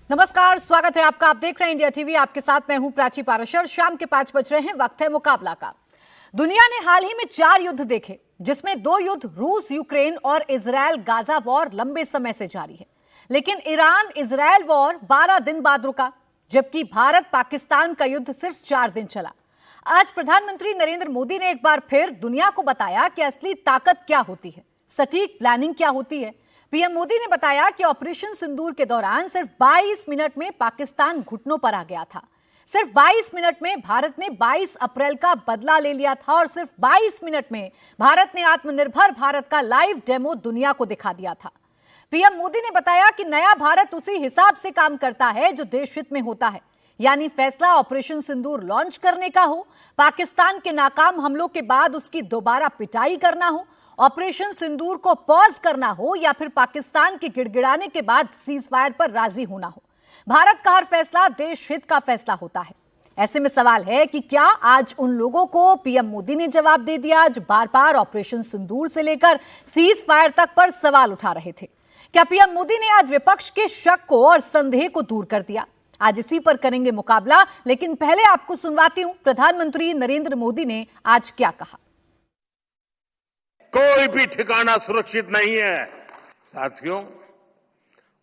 नमस्कार, स्वागत है आपका। आप देख रहे हैं इंडिया टीवी। आपके साथ मैं हूं प्राची पाराशर। शाम के 5 बज रहे हैं, वक्त है मुकाबला का। दुनिया ने हाल ही में 4 युद्ध देखे, जिसमें 2 युद्ध रूस यूक्रेन और इजरायल गाजा वॉर लंबे समय से जारी है। लेकिन ईरान इजरायल वॉर 12 दिन बाद रुका, जबकि भारत पाकिस्तान का युद्ध सिर्फ 4 दिन चला। आज प्रधानमंत्री नरेंद्र मोदी ने एक बार फिर दुनिया को बताया कि असली ताकत क्या होती है, सटीक प्लानिंग क्या होती है। पीएम मोदी ने बताया कि ऑपरेशन सिंदूर के दौरान सिर्फ 22 मिनट में पाकिस्तान घुटनों पर आ गया था। सिर्फ 22 मिनट में भारत ने 22 अप्रैल का बदला ले लिया था और सिर्फ 22 मिनट में भारत ने आत्मनिर्भर भारत का लाइव डेमो दुनिया को दिखा दिया था। पीएम मोदी ने बताया कि नया भारत उसी हिसाब से काम करता है जो देश हित में होता है, यानी फैसला ऑपरेशन सिंदूर लॉन्च करने का हो, पाकिस्तान के नाकाम हमलों के बाद उसकी दोबारा पिटाई करना हो, ऑपरेशन सिंदूर को पॉज करना हो, या फिर पाकिस्तान के गिड़गिड़ाने के बाद सीज फायर पर राजी होना हो। भारत का हर फैसला देश हित का फैसला होता है। ऐसे में सवाल है कि क्या आज उन लोगों को पीएम मोदी ने जवाब दे दिया जो बार बार ऑपरेशन सिंदूर से लेकर सीज फायर तक पर सवाल उठा रहे थे? क्या पीएम मोदी ने आज विपक्ष के शक को और संदेह को दूर कर दिया? आज इसी पर करेंगे मुकाबला, लेकिन पहले आपको सुनवाती हूं प्रधानमंत्री नरेंद्र मोदी ने आज क्या कहा। कोई भी ठिकाना सुरक्षित नहीं है। साथियों,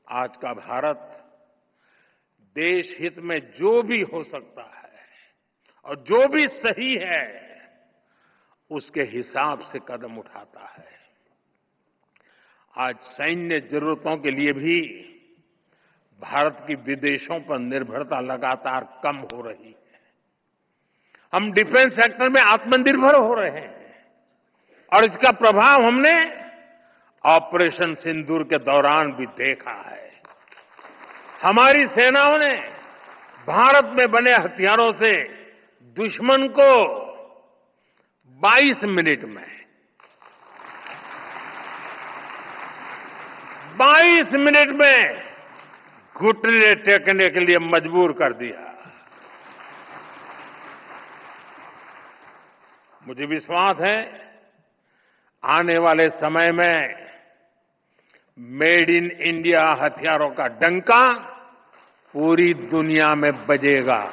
आज का भारत देश हित में जो भी हो सकता है और जो भी सही है उसके हिसाब से कदम उठाता है। आज सैन्य जरूरतों के लिए भी भारत की विदेशों पर निर्भरता लगातार कम हो रही है। हम डिफेंस सेक्टर में आत्मनिर्भर हो रहे हैं और इसका प्रभाव हमने ऑपरेशन सिंदूर के दौरान भी देखा है। हमारी सेनाओं ने भारत में बने हथियारों से दुश्मन को 22 मिनट में 22 मिनट में घुटने टेकने के लिए मजबूर कर दिया। मुझे विश्वास है आने वाले समय में मेड इन इंडिया हथियारों का डंका पूरी दुनिया में बजेगा।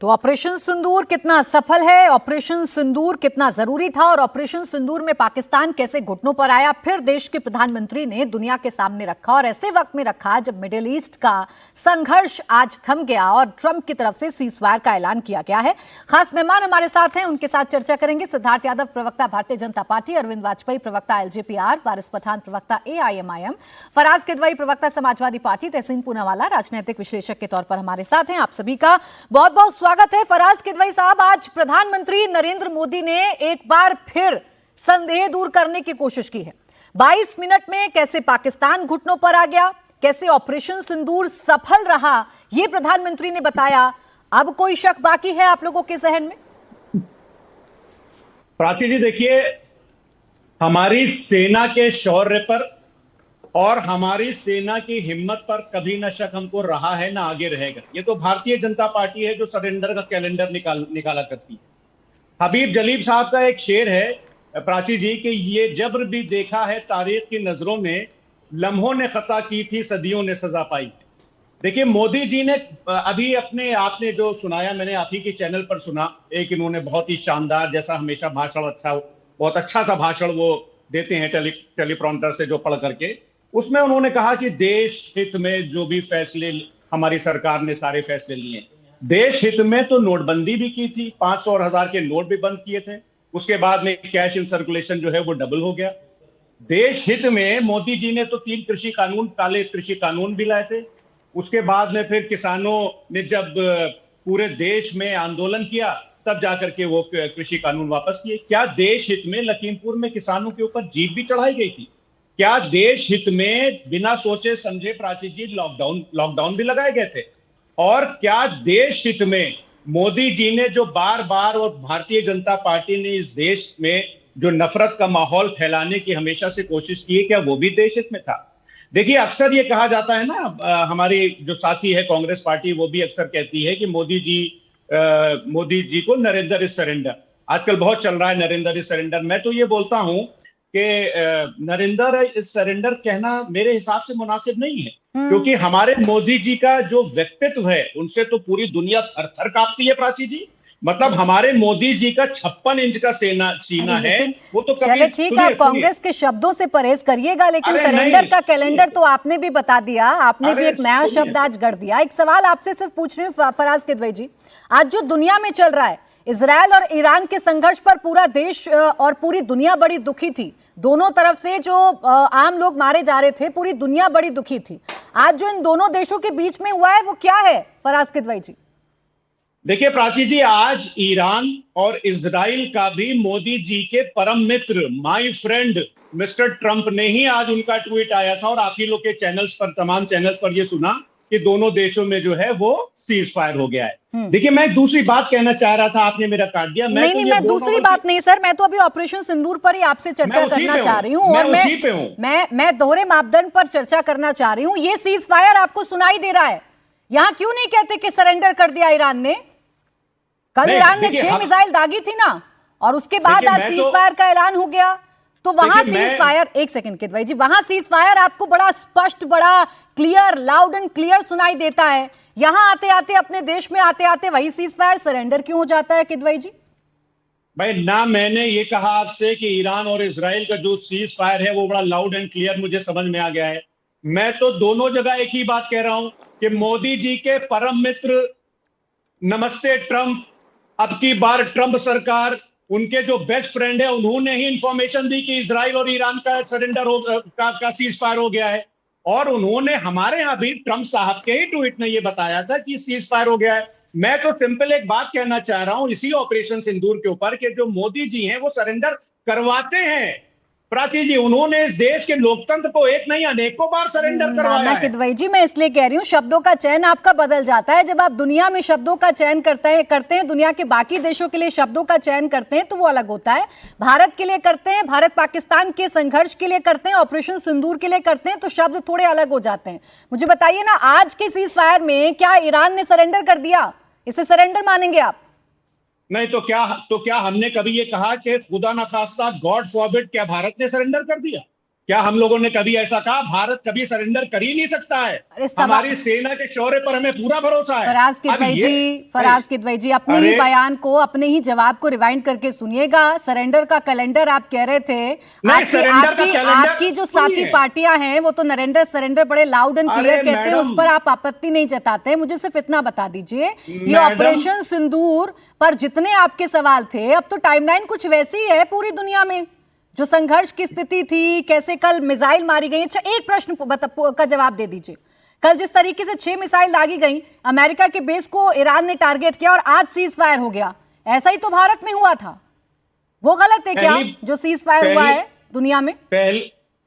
तो ऑपरेशन सिंदूर कितना सफल है, ऑपरेशन सिंदूर कितना जरूरी था और ऑपरेशन सिंदूर में पाकिस्तान कैसे घुटनों पर आया, फिर देश के प्रधानमंत्री ने दुनिया के सामने रखा और ऐसे वक्त में रखा जब मिडिल ईस्ट का संघर्ष आज थम गया और ट्रंप की तरफ से सीज फायर का ऐलान किया गया है। खास मेहमान हमारे साथ हैं, उनके साथ चर्चा करेंगे। सिद्धार्थ यादव, प्रवक्ता भारतीय जनता पार्टी, अरविंद वाजपेयी, प्रवक्ता एलजेपीआर, वारिस पठान, प्रवक्ता एआईएमआईएम, फराज किदवई, प्रवक्ता समाजवादी पार्टी, तहसीन पूनावाला राजनीतिक विश्लेषक के तौर पर हमारे साथ हैं। आप सभी का बहुत बहुत स्वागत है। फराज किदवई साहब, आज प्रधानमंत्री नरेंद्र मोदी ने एक बार फिर संदेह दूर करने की कोशिश की है। 22 मिनट में कैसे पाकिस्तान घुटनों पर आ गया, कैसे ऑपरेशन सिंदूर सफल रहा, यह प्रधानमंत्री ने बताया। अब कोई शक बाकी है आप लोगों के जहन में? प्राची जी, देखिए, हमारी सेना के शौर्य पर और हमारी सेना की हिम्मत पर कभी न शक हमको रहा है, ना आगे रहेगा। ये तो भारतीय जनता पार्टी है जो सरेंडर का कैलेंडर निकाला करती है। हबीब जलीब साहब का एक शेर है प्राची जी कि ये जब्र भी देखा है तारीख की नजरों में, लम्हों ने खता की थी सदियों ने सजा पाई। देखिए, मोदी जी ने अभी आपने जो सुनाया, मैंने आप ही के चैनल पर सुना, एक इन्होंने बहुत ही शानदार, जैसा हमेशा भाषण बहुत अच्छा सा भाषण वो देते हैं टेलीप्रॉम्प्टर से जो पढ़ करके, उसमें उन्होंने कहा कि देश हित में जो भी फैसले हमारी सरकार ने सारे फैसले लिए। देश हित में तो नोटबंदी भी की थी, 500 और 1000 के नोट भी बंद किए थे। उसके बाद में कैश इन सर्कुलेशन जो है वो डबल हो गया। देश हित में मोदी जी ने तो 3 काले कृषि कानून भी लाए थे। उसके बाद में फिर किसानों ने जब पूरे देश में आंदोलन किया तब जाकर के वो कृषि कानून वापस किए। क्या देश हित में लखीमपुर में किसानों के ऊपर जीप भी चढ़ाई गई थी? क्या देश हित में बिना सोचे समझे प्राची जी लॉकडाउन भी लगाए गए थे? और क्या देश हित में मोदी जी ने जो बार बार और भारतीय जनता पार्टी ने इस देश में जो नफरत का माहौल फैलाने की हमेशा से कोशिश की है, क्या वो भी देश हित में था? देखिए, अक्सर ये कहा जाता है ना, हमारी जो साथी है कांग्रेस पार्टी वो भी अक्सर कहती है कि मोदी जी को नरेंद्र इज सरेंडर। आजकल बहुत चल रहा है नरेंद्र इज सरेंडर। मैं तो ये बोलता हूं कि नरेंद्र सरेंडर कहना मेरे हिसाब से मुनासिब नहीं है, क्योंकि हमारे मोदी जी का जो व्यक्तित्व है उनसे तो पूरी दुनिया थर थर कांपती है प्राची जी। मतलब हमारे मोदी जी का 56 इंच का सीना है, वो तो कभी। चले ठीक है, आप कांग्रेस के शब्दों से परहेज करिएगा, लेकिन सरेंडर का कैलेंडर तो आपने भी बता दिया, आपने भी एक नया शब्द आज गढ़ दिया। एक सवाल आपसे सिर्फ पूछ रही हूँ फराज किदवई जी, आज जो दुनिया में चल रहा है, इजरायल और ईरान के संघर्ष पर पूरा देश और पूरी दुनिया बड़ी दुखी थी। दोनों तरफ से जो आम लोग मारे जा रहे थे, पूरी दुनिया बड़ी दुखी थी। आज जो इन दोनों देशों के बीच में हुआ है वो क्या है फराज किदवई जी? देखिए प्राची जी, आज ईरान और इजराइल का भी मोदी जी के परम मित्र, माय फ्रेंड मिस्टर ट्रंप ने ही आज उनका ट्वीट आया था, और आप ही लोग के चैनल्स पर, तमाम चैनल्स पर ये सुना कि दोनों देशों में जो है वो सीज फायर हो गया है। देखिए, मैं एक दूसरी बात कहना चाह रहा था, आपने मेरा काट दिया। मैं दूसरी बात नहीं सर, मैं तो अभी ऑपरेशन सिंदूर पर ही आपसे चर्चा करना चाह रही हूँ, और मैं दोहरे मापदंड पर चर्चा करना चाह रही हूँ। ये सीज फायर आपको सुनाई दे रहा है, यहाँ क्यों नहीं कहते कि सरेंडर कर दिया ईरान ने? कल ईरान ने 6 मिसाइल दागी थी ना, और उसके बाद आज सीज फायर का ऐलान हो गया। तो वहां सीज फायर, एक सेकंड किदवई जी, वहां सीज फायर आपको बड़ा स्पष्ट, बड़ा क्लियर, लाउड एंड क्लियर सुनाई देता है। यहां आते आते, अपने देश में आते आते वही सीज फायर सरेंडर क्यों हो जाता है किदवई जी? भाई, ना मैंने ये कहा आपसे कि ईरान और इजराइल का जो सीज फायर है वो बड़ा लाउड एंड क्लियर मुझे समझ में आ गया है। मैं तो दोनों जगह एक ही बात कह रहा हूं कि मोदी जी के परम मित्र, नमस्ते ट्रंप, अब की बार ट्रंप सरकार, उनके जो बेस्ट फ्रेंड है, उन्होंने ही इंफॉर्मेशन दी कि इजराइल और ईरान का सरेंडर का सीज फायर हो गया है, और उन्होंने हमारे यहां भी ट्रंप साहब के ही ट्वीट में ये बताया था कि सीज फायर हो गया है। मैं तो सिंपल एक बात कहना चाह रहा हूं इसी ऑपरेशन सिंदूर के ऊपर, कि जो मोदी जी हैं वो सरेंडर करवाते हैं प्राची जी। उन्होंने इस देश के लोकतंत्र को एक नहीं अनेकों बार सरेंडर करवाया है। किदवई जी, मैं इसलिए कह रही हूँ, शब्दों का चयन आपका बदल जाता है। जब आप दुनिया में शब्दों का चयन करते हैं, दुनिया के बाकी देशों के लिए शब्दों का चयन करते हैं तो वो अलग होता है। भारत के लिए करते हैं, भारत पाकिस्तान के संघर्ष के लिए करते हैं, ऑपरेशन सिंदूर के लिए करते हैं, तो शब्द थोड़े अलग हो जाते हैं। मुझे बताइए ना, आज के सीज फायर में क्या ईरान ने सरेंडर कर दिया? इसे सरेंडर मानेंगे आप? नहीं तो क्या हमने कभी ये कहा कि खुदा न खास्ता, गॉड फॉरबिड, क्या भारत ने सरेंडर कर दिया? क्या हम लोगों ने कभी ऐसा कहा? भारत कभी सरेंडर कर ही नहीं सकता है। हमारी सेना के शौर्य पर हमें पूरा भरोसा है। फराज किदवई जी, अपने ही बयान को, अपने ही जवाब को रिवाइंड करके सुनिएगा। सरेंडर का कैलेंडर आप कह रहे थे, आपकी जो साथी पार्टियां हैं वो तो नरेंद्र सरेंडर बड़े लाउड एंड क्लियर कहते हैं, उस पर आप आपत्ति नहीं जताते। मुझे सिर्फ इतना बता दीजिए, ये ऑपरेशन सिंदूर पर जितने आपके सवाल थे, अब तो टाइमलाइन कुछ वैसी है पूरी दुनिया में, जो संघर्ष की स्थिति थी, कैसे कल मिसाइल मारी गई। अच्छा, एक प्रश्न का जवाब दे दीजिए, कल जिस तरीके से 6 मिसाइल दागी गई, अमेरिका के बेस को ईरान ने टारगेट किया और आज सीज फायर हो गया, ऐसा ही तो भारत में हुआ था, वो गलत है क्या जो सीज फायर हुआ है दुनिया में?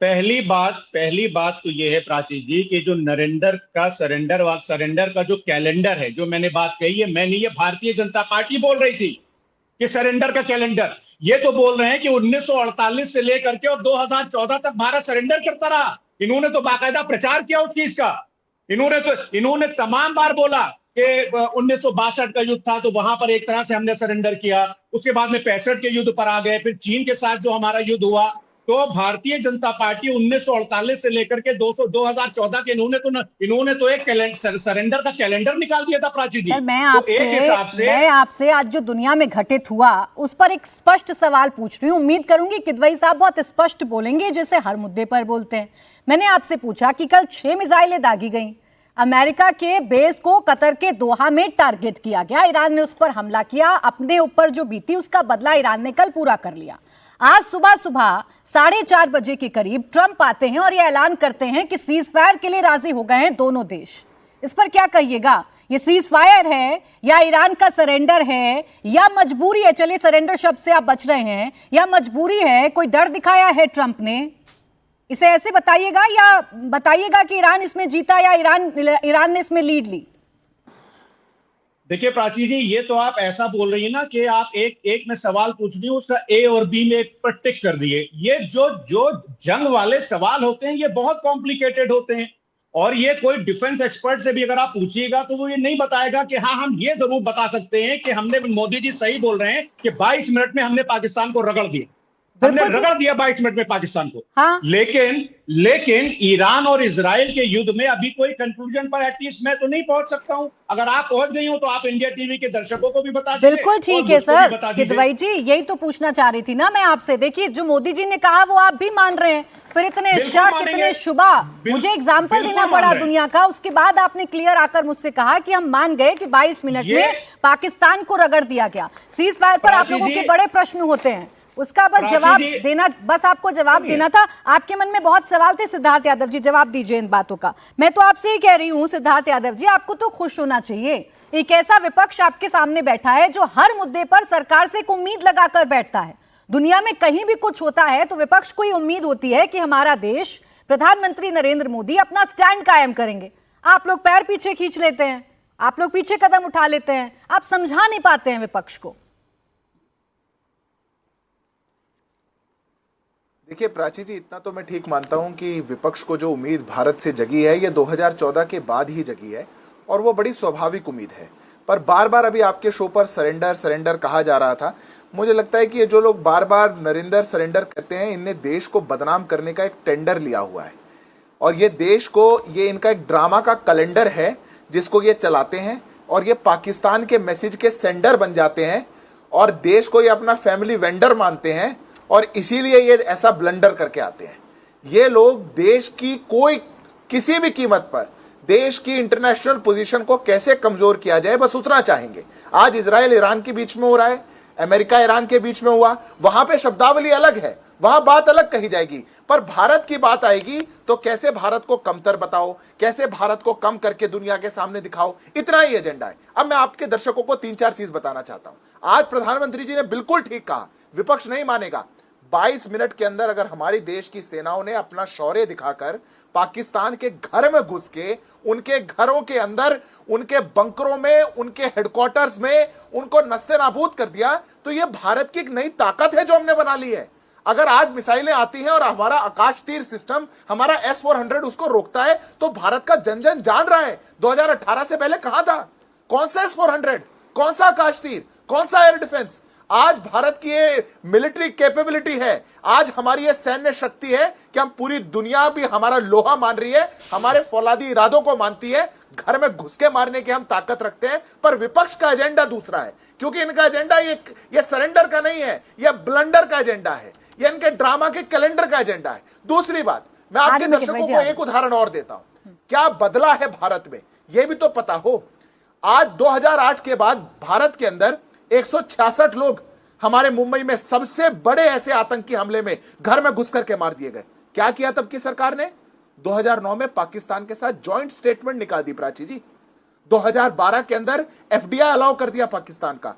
पहली बात तो ये है प्राची जी कि जो नरेंद्र का सरेंडर का जो कैलेंडर है, जो मैंने बात कही है, मैं नहीं, ये भारतीय जनता पार्टी बोल रही थी कि सरेंडर का कैलेंडर। ये तो बोल रहे हैं कि 1948 से लेकर के और 2014 तक भारत सरेंडर करता रहा। इन्होंने तो बाकायदा प्रचार किया उस चीज का। इन्होंने तमाम बार बोला कि 1962 का युद्ध था तो वहां पर एक तरह से हमने सरेंडर किया, उसके बाद में 65 के युद्ध पर आ गए, फिर चीन के साथ जो हमारा युद्ध हुआ। तो भारतीय जनता पार्टी 1948 से लेकर के 2014 के इन्होंने तो एक सरेंडर का कैलेंडर निकाल दिया था प्राची जी। सर, मैं आपसे आज जो दुनिया में घटित हुआ उस पर एक स्पष्ट सवाल पूछ रही हूँ। उम्मीद करूंगी किदवई साहब बहुत स्पष्ट बोलेंगे, जैसे हर मुद्दे पर बोलते हैं। मैंने आपसे पूछा कि कल 6 मिसाइलें दागी गई, अमेरिका के बेस को कतर के दोहा में टारगेट किया गया, ईरान ने उस पर हमला किया, अपने ऊपर जो बीती उसका बदला ईरान ने कल पूरा कर लिया। आज सुबह 4:30 बजे के करीब ट्रंप आते हैं और यह ऐलान करते हैं कि सीज फायर के लिए राजी हो गए हैं दोनों देश। इस पर क्या कहिएगा? ये सीज फायर है या ईरान का सरेंडर है या मजबूरी है? चलिए, सरेंडर शब्द से आप बच रहे हैं, या मजबूरी है, कोई डर दिखाया है ट्रंप ने? इसे ऐसे बताइएगा, या बताइएगा कि ईरान इसमें जीता या ईरान ने इसमें लीड ली? देखिए प्राची जी, ये तो आप ऐसा बोल रही है ना कि आप एक में सवाल पूछ रही हूँ, उसका ए और बी में एक पर टिक कर दिए। ये जो जंग वाले सवाल होते हैं ये बहुत कॉम्प्लिकेटेड होते हैं, और ये कोई डिफेंस एक्सपर्ट से भी अगर आप पूछिएगा तो वो ये नहीं बताएगा कि हाँ, हम ये जरूर बता सकते हैं कि हमने, मोदी जी सही बोल रहे हैं कि 22 मिनट में हमने पाकिस्तान को रगड़ दिया। हमने बिल्कुल जी। रगड़ दिया 22 मिनट में पाकिस्तान को। हाँ। लेकिन ईरान और इजराइल के युद्ध में अभी कोई कंक्लूजन पर एटलीस्ट मैं तो नहीं पहुंच सकता हूं। अगर आप पहुंच गई हो तो आप इंडिया टीवी के दर्शकों को भी बता दीजिए। बिल्कुल ठीक और है मुझको भी सर बता दीजिए। किदवई जी, यही तो पूछना चाह रही थी ना मैं आपसे। देखिए, जो मोदी जी ने कहा वो आप भी मान रहे हैं, फिर इतने बिल्कुल शक, मानेंगे। इतने शुबा, मुझे एग्जाम्पल बिल्कुल देना मान पड़ा रहे हैं। दुनिया का। उसके बाद आपने क्लियर आकर मुझसे कहा कि हम मान गए कि 22 मिनट में पाकिस्तान को रगड़ दिया गया। सीज फायर पर आप प्राची लोगों जी- के बड़े प्रश्न होते हैं, उसका बस प्राची जवाब जी- देना, बस आपको जवाब देना था। आपके मन में बहुत सवाल थे सिद्धार्थ यादव जी, जवाब दीजिए इन बातों का। मैं तो आपसे ही कह रही हूं सिद्धार्थ यादव जी, आपको तो खुश होना चाहिए। एक ऐसा विपक्ष आपके सामने बैठा है जो हर मुद्दे पर सरकार से एक उम्मीद लगाकर बैठता है। दुनिया में कहीं भी कुछ होता है तो विपक्ष को उम्मीद होती है कि हमारा देश, प्रधानमंत्री नरेंद्र मोदी अपना स्टैंड कायम करेंगे। आप लोग पैर पीछे खींच लेते हैं, आप लोग पीछे कदम उठा लेते हैं, आप समझा नहीं पाते हैं विपक्ष को। देखिए प्राची जी, इतना तो मैं ठीक मानता हूं कि विपक्ष को जो उम्मीद भारत से जगी है ये 2014 के बाद ही जगी है और वो बड़ी स्वाभाविक उम्मीद है। पर बार बार अभी आपके शो पर सरेंडर कहा जा रहा था। मुझे लगता है कि ये जो लोग बार बार नरेंद्र सरेंडर करते हैं, इनने देश को बदनाम करने का एक टेंडर लिया हुआ है और ये देश को, ये इनका एक ड्रामा का कैलेंडर है जिसको ये चलाते हैं और ये पाकिस्तान के मैसेज के सेंडर बन जाते हैं और देश को ये अपना फैमिली वेंडर मानते हैं और इसीलिए ये ऐसा ब्लंडर करके आते हैं। ये लोग देश की किसी भी कीमत पर देश की इंटरनेशनल पोजीशन को कैसे कमजोर किया जाए, बस उतना चाहेंगे। आज इजराइल ईरान के बीच में हो रहा है, अमेरिका ईरान के बीच में हुआ, वहां पे शब्दावली अलग है, वहां बात अलग कही जाएगी, पर भारत की बात आएगी तो कैसे भारत को कमतर बताओ, कैसे भारत को कम करके दुनिया के सामने दिखाओ, इतना ही एजेंडा है। अब मैं आपके दर्शकों को 3-4 चीज बताना चाहता हूं। आज प्रधानमंत्री जी ने बिल्कुल ठीक कहा, विपक्ष नहीं मानेगा। 22 मिनट के अंदर अगर हमारी देश की सेनाओं ने अपना शौर्य दिखाकर पाकिस्तान के घर में घुस के, उनके घरों के अंदर, उनके बंकरों में, उनके हेडक्वार्टर्स में उनको नस्ते नाबूद कर दिया, तो यह भारत की एक नई ताकत है जो हमने बना ली है। अगर आज मिसाइलें आती हैं और हमारा आकाश तीर सिस्टम, हमारा S-400 उसको रोकता है, तो भारत का जन जन जान रहा है 2018 से पहले कहां था, कौन सा S-400, कौन सा आकाश तीर, कौन सा एयर डिफेंस। आज भारत की ये मिलिट्री कैपेबिलिटी है, आज हमारी ये सैन्य शक्ति है कि हम पूरी दुनिया भी हमारा लोहा मान रही है, हमारे फौलादी इरादों को मानती है, घर में घुस के मारने की हम ताकत रखते हैं। पर विपक्ष का एजेंडा दूसरा है, क्योंकि इनका एजेंडा ये सरेंडर का नहीं है, यह ब्लंडर का एजेंडा है, ये इनके ड्रामा के कैलेंडर का एजेंडा है। दूसरी बात, मैं आपके दर्शकों को एक उदाहरण और देता हूं, क्या बदला है भारत में यह भी तो पता हो। आज 2008 के बाद भारत के अंदर 166 लोग हमारे मुंबई में सबसे बड़े ऐसे आतंकी हमले में घर में घुस करके मार दिए गए। क्या किया तब की सरकार ने? 2009 में पाकिस्तान के साथ जॉइंट स्टेटमेंट निकाल दी प्राची जी। 2012 के अंदर FDI अलाउ कर दिया पाकिस्तान का।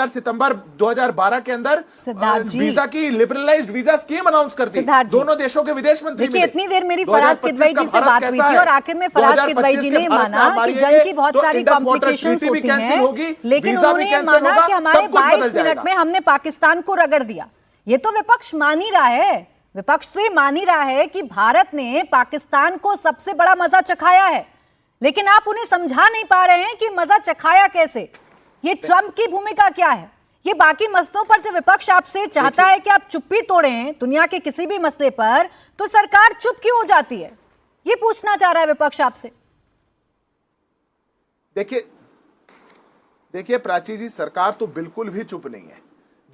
सितंबर 2012 के अंदर वीजा की लिबरलाइज्ड वीजा स्कीम अनाउंस कर दी। दोनों देशों के विदेश मंत्री देखिए, इतनी देर मेरी फराज किदवई जी से बात हुई थी और आखिर में फराज किदवई जी ने माना कि जंग की बहुत सारी कॉम्प्लिकेशंस होती हैं, लेकिन उन्होंने माना कि हमारे 22 मिनट में हमने पाकिस्तान को रगड़ दिया। ये तो विपक्ष मान ही रहा है, विपक्ष तो ये मान ही रहा है कि भारत ने पाकिस्तान को सबसे बड़ा मजा चखाया है, लेकिन आप उन्हें समझा नहीं पा रहे हैं कि मजा चखाया कैसे। ये ट्रंप की भूमिका क्या है? ये बाकी मसलों पर जब विपक्ष आपसे चाहता है कि आप चुप्पी तोड़ें दुनिया के किसी भी मसले पर, तो सरकार चुप क्यों हो जाती है? ये पूछना चाह रहा है विपक्ष आपसे। देखिए प्राची जी, सरकार तो बिल्कुल भी चुप नहीं है।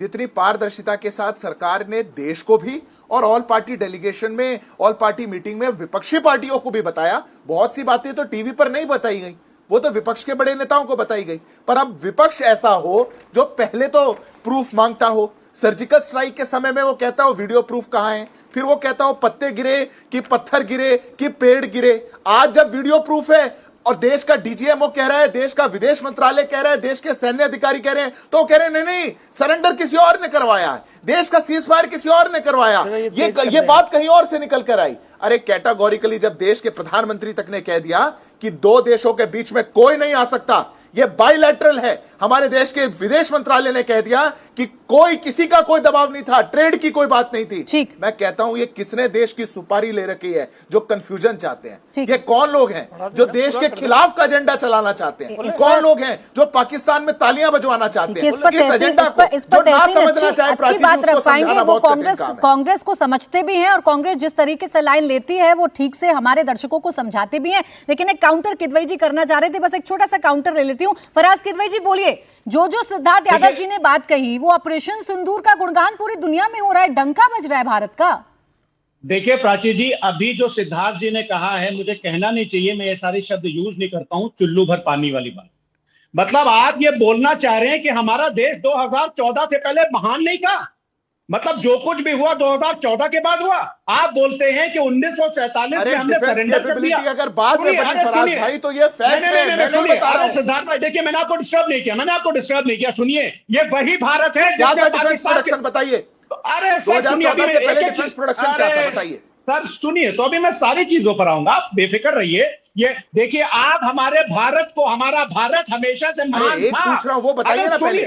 जितनी पारदर्शिता के साथ सरकार ने देश को भी और ऑल पार्टी डेलीगेशन में, ऑल पार्टी मीटिंग में विपक्षी पार्टियों को भी बताया, बहुत सी बातें तो टीवी पर नहीं बताई गई, वो तो विपक्ष के बड़े नेताओं को बताई गई। पर अब विपक्ष ऐसा हो जो पहले तो प्रूफ मांगता हो, सर्जिकल स्ट्राइक के समय में वो कहता हो वीडियो प्रूफ कहां है, फिर वो कहता हो पत्ते गिरे कि पत्थर गिरे कि पेड़ गिरे। आज जब वीडियो प्रूफ है और देश का DGMO कह रहा है, देश का विदेश मंत्रालय कह रहा है, देश के सैन्य अधिकारी कह रहे हैं, तो कह रहे हैं नहीं, सरेंडर किसी और ने करवाया है, देश का सीज फायर किसी और ने करवाया, ये बात कहीं और से निकल कर आई। अरे कैटेगोरिकली जब देश के प्रधानमंत्री तक ने कह दिया कि दो देशों के बीच में कोई नहीं आ सकता, ये बाइलैटरल है। हमारे देश के विदेश मंत्रालय ने कह दिया कि कोई किसी का कोई दबाव नहीं था, ट्रेड की कोई बात नहीं थी। ठीक। मैं कहता हूं ये किसने देश की सुपारी ले रखी है जो कंफ्यूजन चाहते हैं? ठीक। ये कौन लोग हैं जो देश के खिलाफ का एजेंडा चलाना चाहते हैं? कौन लोग हैं जो पाकिस्तान में तालियां बजवाना चाहते हैं? इस एजेंडा को जो ना समझना चाहे अच्छी बात रख पाएंगे वो कांग्रेस को समझते भी हैं और कांग्रेस जिस तरीके से लाइन लेती है वो ठीक से हमारे दर्शकों को समझाते भी हैं। लेकिन एक काउंटर किदवई जी करना चाह रहे थे, बस एक छोटा सा काउंटर ले लेती हूं। फराज किदवई जी बोलिए, जो सिद्धार्थ यादव जी ने बात कही वो ऑपरेशन सिंदूर का गुणगान पूरी दुनिया में हो रहा है, डंका बज रहा है भारत का। देखिए प्राची जी, अभी जो सिद्धार्थ जी ने कहा है, मुझे कहना नहीं चाहिए, मैं ये सारे शब्द यूज नहीं करता हूं, चुल्लू भर पानी वाली बात। मतलब आप ये बोलना चाह रहे हैं कि हमारा देश 2014 से पहले महान नहीं था? मतलब जो कुछ भी हुआ 2014 के बाद हुआ। आप बोलते हैं कि 1947 में हमने सरेंडर कर दिया। अगर बाद में बनी फराज भाई तो ये फैक्ट है, मैं नहीं बता रहा हूं। सिद्धार्थ भाई देखिए, मैंने आपको डिस्टर्ब नहीं किया, सुनिए, ये वही भारत है क्या था डिफेंस प्रोडक्शन, बताइए। अरे 2014 से पहले डिफेंस प्रोडक्शन क्या था, बताइए सर। सुनिए, तो अभी मैं सारी चीजों पर आऊंगा, आप बेफिक्र रहिए। ये देखिए, आप हमारे भारत को, हमारा भारत हमेशा से महान था। पूछ रहा हूं, वो बताइए ना पहले।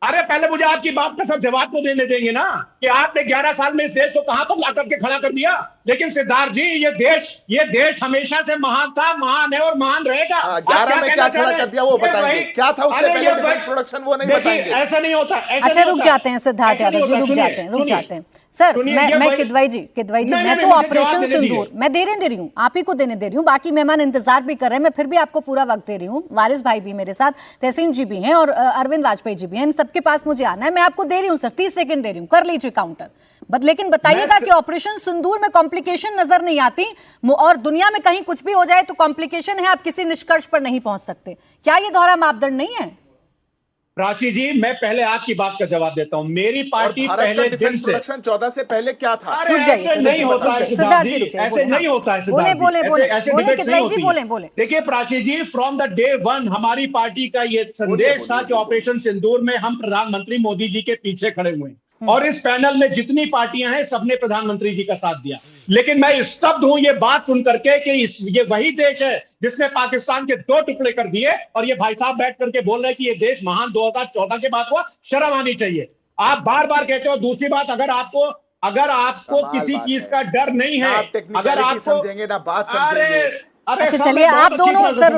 अरे पहले मुझे आपकी बात का सब जवाब तो देने देंगे ना, कि आपने 11 साल में इस देश को कहां पर ला करके खड़ा कर दिया। लेकिन सिद्धार्थ जी, ये देश हमेशा से महान था, महान है और महान रहेगा। 11 में क्या खड़ा कर दिया वो बताएंगे, क्या था उससे पहले डिफेंस प्रोडक्शन वो नहीं बताएंगे। ऐसा नहीं होता। अच्छा रुक जाते हैं सिद्धार्थ यादव जी, रुक जाते हैं सर। मैं किदवई जी मैं तो ऑपरेशन सिंदूर मैं दे रही हूँ, आप ही को देने दे रही हूँ, बाकी मेहमान इंतजार भी कर रहे हैं, मैं फिर भी आपको पूरा वक्त दे रही हूँ। वारिस भाई भी मेरे साथ, तहसीन जी भी हैं और अरविंद वाजपेयी जी भी हैं, इन सबके पास मुझे आना है। मैं आपको दे रही हूँ सर, 30 सेकंड दे रही हूँ, कर लीजिए काउंटर। लेकिन बताइएगा कि ऑपरेशन सिंदूर में कॉम्प्लिकेशन नजर नहीं आती और दुनिया में कहीं कुछ भी हो जाए तो कॉम्प्लिकेशन है, आप किसी निष्कर्ष पर नहीं पहुंच सकते। क्या ये दोहरा मापदंड नहीं है? प्राची जी, मैं पहले आपकी बात का जवाब देता हूं। मेरी पार्टी पहले दिन से 14 से पहले क्या था? ऐसे नहीं होता है सिद्धार्थ जी, ऐसे नहीं होता है सिद्धार्थ जी, ऐसे डिबेट नहीं होती। देखिए प्राची जी, फ्रॉम द डे वन हमारी पार्टी का ये संदेश था कि ऑपरेशन सिंदूर में हम प्रधानमंत्री मोदी जी के पीछे खड़े हुए हैं और इस पैनल में जितनी पार्टियां हैं सबने प्रधानमंत्री जी का साथ दिया। लेकिन मैं स्तब्ध हूं ये बात सुन करके कि ये वही देश है जिसने पाकिस्तान के 2 टुकड़े कर दिए और ये भाई साहब बैठ करके बोल रहे हैं कि ये देश महान 2014 के बाद हुआ। शर्म आनी चाहिए। आप बार बार कहते हो। दूसरी बात, अगर आपको किसी चीज का डर नहीं है, अगर आप समझेंगे ना बात समझेंगे। अच्छा चलिए, आप दोनों सर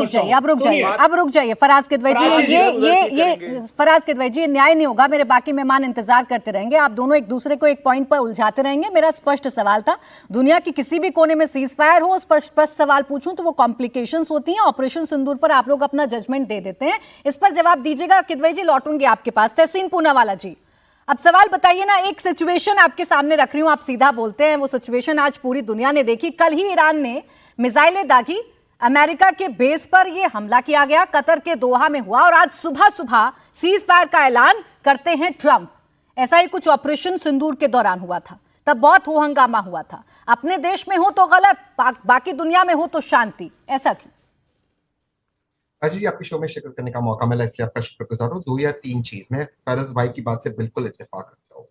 रुक जाइए, फराज किदवई जी, ये फराज किदवई जी, न्याय नहीं होगा। मेरे बाकी मेहमान इंतजार करते रहेंगे, आप दोनों एक दूसरे को एक पॉइंट पर उलझाते रहेंगे। मेरा स्पष्ट सवाल था, दुनिया की किसी भी कोने में सीज फायर हो, उस पर स्पष्ट सवाल पूछूं तो वो कॉम्प्लिकेशंस होती हैं। ऑपरेशन सिंदूर पर आप लोग अपना जजमेंट दे देते हैं, इस पर जवाब दीजिएगा। किदवई जी लौटूंगी आपके पास। तहसीन पूनावाला जी, अब सवाल बताइए ना, एक सिचुएशन आपके सामने रख रही हूं, आप सीधा बोलते हैं। वो सिचुएशन आज पूरी दुनिया ने देखी। कल ही ईरान ने मिसाइलें दागी, अमेरिका के बेस पर यह हमला किया गया, कतर के दोहा में हुआ और आज सुबह सीज फायर का ऐलान करते हैं ट्रंप। ऐसा ही कुछ ऑपरेशन सिंदूर के दौरान हुआ था, तब बहुत हो हंगामा हुआ था। अपने देश में हो तो गलत, बाकी दुनिया में हो तो शांति, ऐसा क्यों? जी, आपके शो में शिरकत करने का मौका मिला इसलिए आपका शुक्रगुजार हूं। 2 या 3 चीज में फरज भाई की बात से बिल्कुल इत्तेफाक रखता हूँ।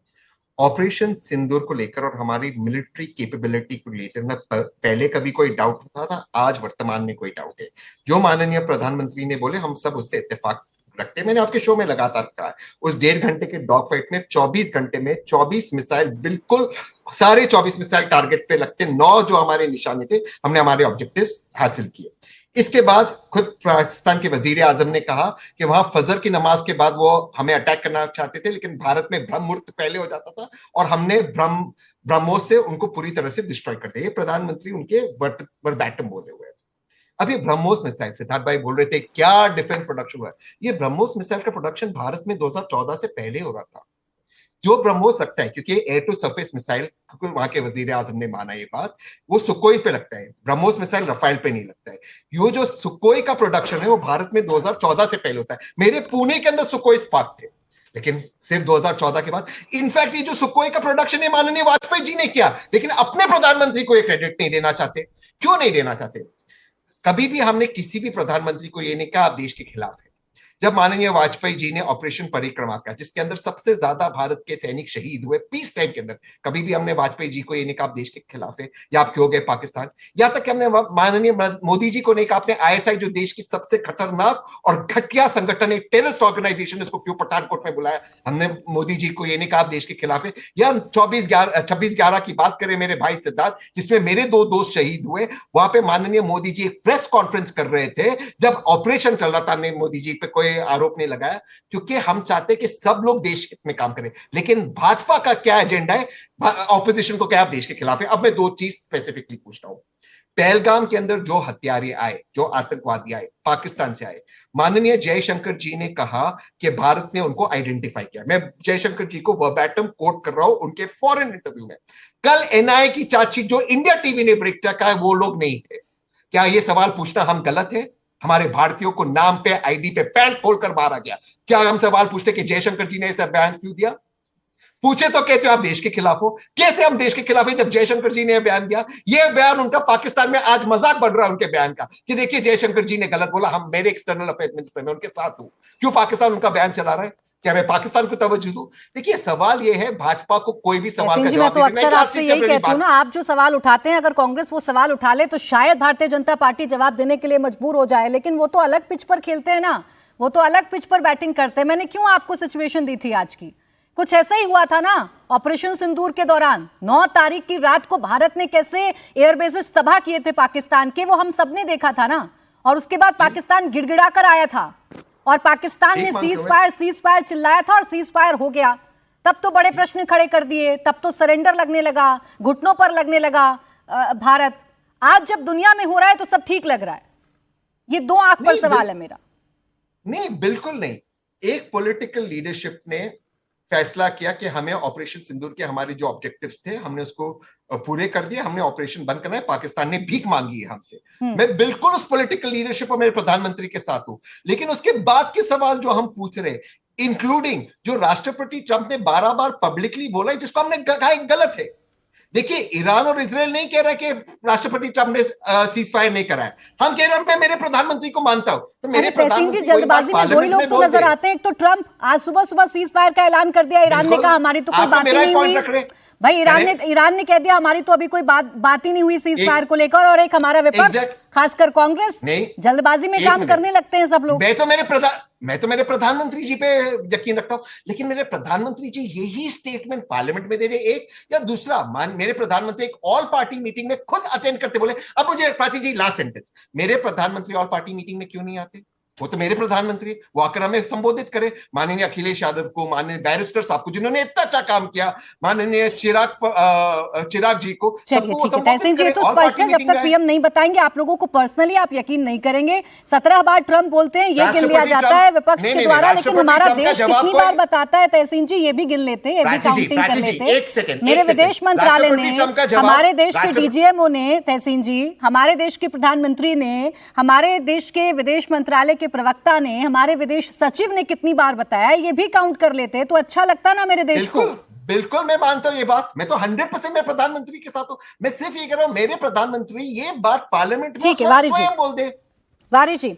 ऑपरेशन सिंदूर को लेकर और हमारी मिलिट्री कैपेबिलिटी को लेकर ना पहले कभी कोई डाउट था ना, आज वर्तमान में कोई डाउट है। जो माननीय प्रधानमंत्री ने बोले हम सब उससे इत्तेफाक रखते हैं। मैंने आपके शो में लगातार कहा है, उस 1.5 घंटे के डॉग फाइट में 24 घंटे में 24 मिसाइल, बिल्कुल सारे 24 मिसाइल टारगेट पे लगते, 9 जो हमारे निशाने थे, हमने हमारे ऑब्जेक्टिव्स हासिल किए। इसके बाद खुद पाकिस्तान के वजीर आजम ने कहा कि वहां फजर की नमाज के बाद वो हमें अटैक करना चाहते थे, लेकिन भारत में ब्रह्म मुहूर्त पहले हो जाता था और हमने ब्रह्मोस से उनको पूरी तरह से डिस्ट्रॉय कर दिया। ये प्रधानमंत्री उनके वर्बैटम बोले हुए। अब ये ब्रह्मोस मिसाइल, सिद्धार्थ भाई बोल रहे थे क्या डिफेंस प्रोडक्शन हुआ है, ये ब्रह्मोस मिसाइल का प्रोडक्शन भारत में 2014 से पहले हो रहा था। जो ब्रह्मोस लगता है, क्योंकि एयर टू सरफेस मिसाइल, क्योंकि वहां के वजीर आजम ने माना ये बात, वो सुकोई पे लगता है, ब्रह्मोस मिसाइल रफाइल पे नहीं लगता है। ये जो सुकोई का प्रोडक्शन है वो भारत में 2014 से पहले होता है। मेरे पुणे के अंदर सुकोई स्पार्क थे, लेकिन सिर्फ 2014 के बाद। इनफैक्ट ये जो सुकोई का प्रोडक्शन है माननीय वाजपेयी जी ने किया, लेकिन अपने प्रधानमंत्री को ये क्रेडिट नहीं देना चाहते। क्यों नहीं देना चाहते? कभी भी हमने किसी भी प्रधानमंत्री को ये नहीं कहा आप देश के खिलाफ है। जब माननीय वाजपेयी जी ने ऑपरेशन परिक्रमा किया, जिसके अंदर सबसे ज्यादा भारत के सैनिक शहीद हुए पीस टाइम के अंदर, कभी भी हमने वाजपेयी जी को ये नहीं कहा आप देश के खिलाफ है या आप क्यों गए पाकिस्तान, यहां तक कि हमने माननीय मोदी जी को नहीं कहा आपने आईएसआई जो देश की सबसे खतरनाक और घटिया संगठन है, टेररिस्ट ऑर्गेनाइजेशन, इसको क्यों पठानकोट में बुलाया, हमने मोदी जी को ये नहीं कहा आप देश के खिलाफ है। या 26/11 की बात करें मेरे भाई सिद्धार्थ, जिसमें मेरे 2 दोस्त शहीद हुए, वहां पे माननीय मोदी जी एक प्रेस कॉन्फ्रेंस कर रहे थे जब ऑपरेशन चल रहा था। हमने मोदी जी पे कोई आरोप नहीं लगाया, क्योंकि हम चाहते कि सब लोग देश हित में काम करें। लेकिन भाजपा का क्या एजेंडा है, ऑपोजिशन को क्या आप देश के खिलाफ है। अब मैं 2 चीज स्पेसिफिकली पूछता हूं। पहलगाम के अंदर जो हत्यारे आए, जो आतंकवादी आए, पाकिस्तान से आए, माननीय जयशंकर जी ने कहा कि भारत ने उनको आइडेंटिफाई किया। मैं जयशंकर जी को वर्बैटम कोट कर रहा हूं उनके फॉरेन इंटरव्यू में। कल एनआईए की चार्जशीट जो इंडिया टीवी ने ब्रेक किया, कहा वो लोग नहीं थे। क्या ये सवाल पूछना हम गलत है? हमारे भारतीयों को नाम पे, आईडी पे पैंट खोलकर मारा गया। क्या हम सवाल पूछते कि जयशंकर जी ने ऐसा बयान क्यों दिया? पूछे तो कहते हो आप देश के खिलाफ हो। कैसे हम देश के खिलाफ है जब जयशंकर जी ने बयान दिया? ये बयान उनका पाकिस्तान में आज मजाक बन रहा है उनके बयान का कि देखिए जयशंकर जी ने गलत बोला, हम मेरे एक्सटर्नल अफेयर्स मिनिस्टर में उनके साथ हूं। क्यों पाकिस्तान उनका बयान चला रहा है? क्या मैं पाकिस्तान को तवज्जो दूं? देखिए सवाल ये है, भाजपा को कोई भी सवाल का जी, मैं जवाब तो नहीं देना। अक्सर आपसे यही कहती हूँ ना, आप जो सवाल उठाते हैं अगर कांग्रेस वो सवाल उठा ले तो शायद भारतीय जनता पार्टी जवाब देने के लिए मजबूर हो जाए, लेकिन वो तो अलग पिच पर खेलते हैं ना, वो तो अलग पिच पर बैटिंग करते हैं। मैंने क्यों आपको सिचुएशन दी थी आज की? कुछ ऐसा ही हुआ था ना ऑपरेशन सिंदूर के दौरान। 9 तारीख की रात को भारत ने कैसे एयरबेसेस तबाह किए थे पाकिस्तान के, वो हम सबने देखा था ना। और उसके बाद पाकिस्तान गिड़गिड़ा कर आया था और पाकिस्तान ने सीज फायर चिल्लाया था और सीज फायर हो गया। तब तो बड़े प्रश्न खड़े कर दिए, तब तो सरेंडर लगने लगा, घुटनों पर लगने लगा भारत। आज जब दुनिया में हो रहा है तो सब ठीक लग रहा है। ये 2 आंख पर सवाल है मेरा। नहीं, बिल्कुल नहीं। एक पॉलिटिकल लीडरशिप ने फैसला किया कि हमें ऑपरेशन सिंदूर के हमारे जो ऑब्जेक्टिव्स थे हमने उसको पूरे कर दिए, हमने ऑपरेशन बंद करना है। पाकिस्तान ने भीख मांगी है हमसे। मैं बिल्कुल उस पॉलिटिकल लीडरशिप और मेरे प्रधानमंत्री के साथ हूं। लेकिन उसके बाद के सवाल जो हम पूछ रहे, इंक्लूडिंग जो राष्ट्रपति ट्रंप ने 12 बार पब्लिकली बोला है, जिसको हमने कहा गलत है। देखिए ईरान और इजराइल नहीं कह रहा कि राष्ट्रपति ट्रंप ने सीज फायर नहीं करा है। हम कह रहे हैं मैं मेरे प्रधानमंत्री को मानता हूं, तो मेरे प्रधानमंत्री जल्दबाजी में 2 ही लोग तो नजर आते हैं। एक तो ट्रंप आज सुबह सुबह सीज फायर का ऐलान कर दिया, ईरान ने कहा हमारी तो कोई बात ही नहीं हुई। भाई ईरान ने कह दिया हमारी तो अभी कोई बात ही नहीं हुई सीज फायर को लेकर। और एक हमारा विपक्ष खासकर कांग्रेस जल्दबाजी में काम करने लगते हैं सब लोग। मैं तो मेरे प्रधानमंत्री जी पे यकीन रखता हूं, लेकिन मेरे प्रधानमंत्री जी यही स्टेटमेंट पार्लियामेंट में दे दे। एक या दूसरा मेरे प्रधानमंत्री एक ऑल पार्टी मीटिंग में खुद अटेंड करते बोले। अब मुझे प्राची जी लास्ट सेंटेंस, मेरे प्रधानमंत्री ऑल पार्टी मीटिंग में क्यों नहीं आते? वो तो मेरे प्रधानमंत्री, वो आकर हमें संबोधित करे। माननीय अखिलेश यादव को, माननीय बैरिस्टर साहब को जिन्होंने इतना अच्छा काम किया, माननीय चिराग जी को। चलिए तहसीन जी, तो स्पष्ट है जब तक पीएम नहीं बताएंगे आप लोगों को पर्सनली आप यकीन नहीं करेंगे। 17 बार ट्रंप बोलते हैं, ये गिन लिया जाता है विपक्ष के द्वारा, लेकिन हमारा देश कितनी बार बताता है तहसीन जी, ये भी गिन लेते हैं, ये भी काउंटिंग कर लेते हैं। मेरे विदेश मंत्रालय ने, हमारे देश के डीजीएमओ ने, तहसीन जी हमारे देश के प्रधानमंत्री ने, हमारे देश के विदेश मंत्रालय के प्रवक्ता ने, हमारे विदेश सचिव ने कितनी बार बताया, ये भी काउंट कर लेते तो अच्छा लगता ना मेरे देश को। बिल्कुल मैं मानता हूं ये बात। मैं तो 100% मेरे प्रधानमंत्री के साथ हूं। मैं सिर्फ ये कह रहा हूं मेरे प्रधानमंत्री ये बात पार्लियामेंट में स्वयं बोल दे। वारिस जी,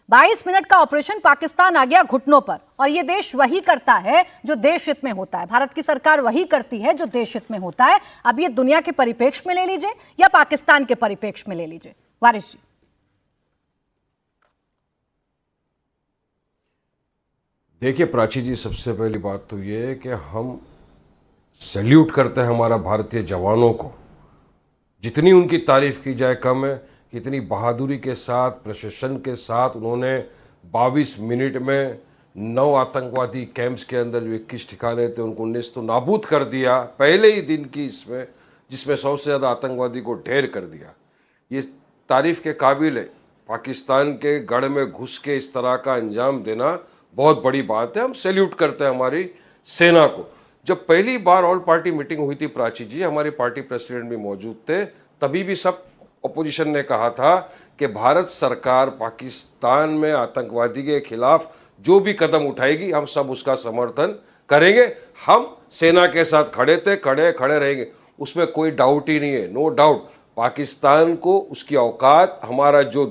22 मिनट का ऑपरेशन, पाकिस्तान आ गया घुटनों पर। और ये देश वही करता है जो देश हित में होता है, भारत की सरकार वही करती है जो देश हित में होता है। अब ये दुनिया के परिप्रेक्ष्य में ले लीजिए या पाकिस्तान के परिप्रेक्ष्य में ले लीजिए। वारिस जी, देखिए प्राची जी, सबसे पहली बात तो ये है कि हम सैल्यूट करते हैं हमारा भारतीय जवानों को। जितनी उनकी तारीफ की जाए कम है। कितनी बहादुरी के साथ, प्रशासन के साथ उन्होंने 22 मिनट में 9 आतंकवादी कैंप्स के अंदर जो 21 ठिकाने थे उनको नेस्तो नाबूद कर दिया पहले ही दिन की इसमें, जिसमें 100 से ज़्यादा आतंकवादी को ढेर कर दिया। ये तारीफ के काबिल है। पाकिस्तान के गढ़ में घुस के इस तरह का अंजाम देना बहुत बड़ी बात है। हम सैल्यूट करते हैं हमारी सेना को। जब पहली बार ऑल पार्टी मीटिंग हुई थी प्राची जी, हमारे पार्टी प्रेसिडेंट भी मौजूद थे, तभी भी सब अपोजिशन ने कहा था कि भारत सरकार पाकिस्तान में आतंकवादी के खिलाफ जो भी कदम उठाएगी हम सब उसका समर्थन करेंगे। हम सेना के साथ खड़े थे, खड़े रहेंगे, उसमें कोई डाउट ही नहीं है, नो डाउट। पाकिस्तान को उसकी औकात, हमारा जो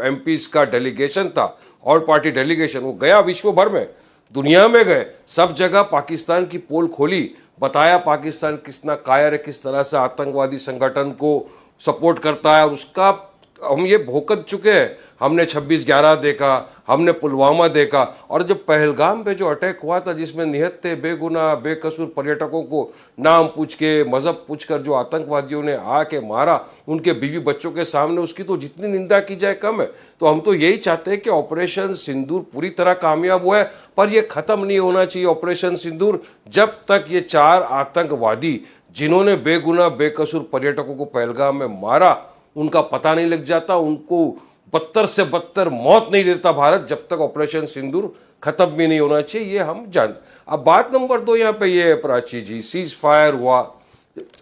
एमपीज का डेलीगेशन था और पार्टी डेलीगेशन, वो गया विश्व भर में, दुनिया में गए, सब जगह पाकिस्तान की पोल खोली, बताया पाकिस्तान कितना कायर है, किस तरह से आतंकवादी संगठन को सपोर्ट करता है। और उसका हम ये भोगत चुके हैं। हमने 26/11 देखा, हमने पुलवामा देखा, और जब पहलगाम पे जो अटैक हुआ था जिसमें निहत्थे बेगुनाह बेकसूर पर्यटकों को नाम पूछ के, मजहब पूछकर जो आतंकवादियों ने आके मारा उनके बीवी बच्चों के सामने, उसकी तो जितनी निंदा की जाए कम है। तो हम तो यही चाहते हैं कि ऑपरेशन सिंदूर पूरी तरह कामयाब हुआ है, पर यह खत्म नहीं होना चाहिए ऑपरेशन सिंदूर जब तक ये 4 आतंकवादी जिन्होंने बेगुनाह बेकसूर पर्यटकों को पहलगाम में मारा उनका पता नहीं लग जाता, उनको बदतर से बदतर मौत नहीं देता भारत, जब तक ऑपरेशन सिंदूर खत्म भी नहीं होना चाहिए, ये हम जानते। अब बात नंबर 2 यहाँ पे ये है प्राची जी, सीज फायर हुआ।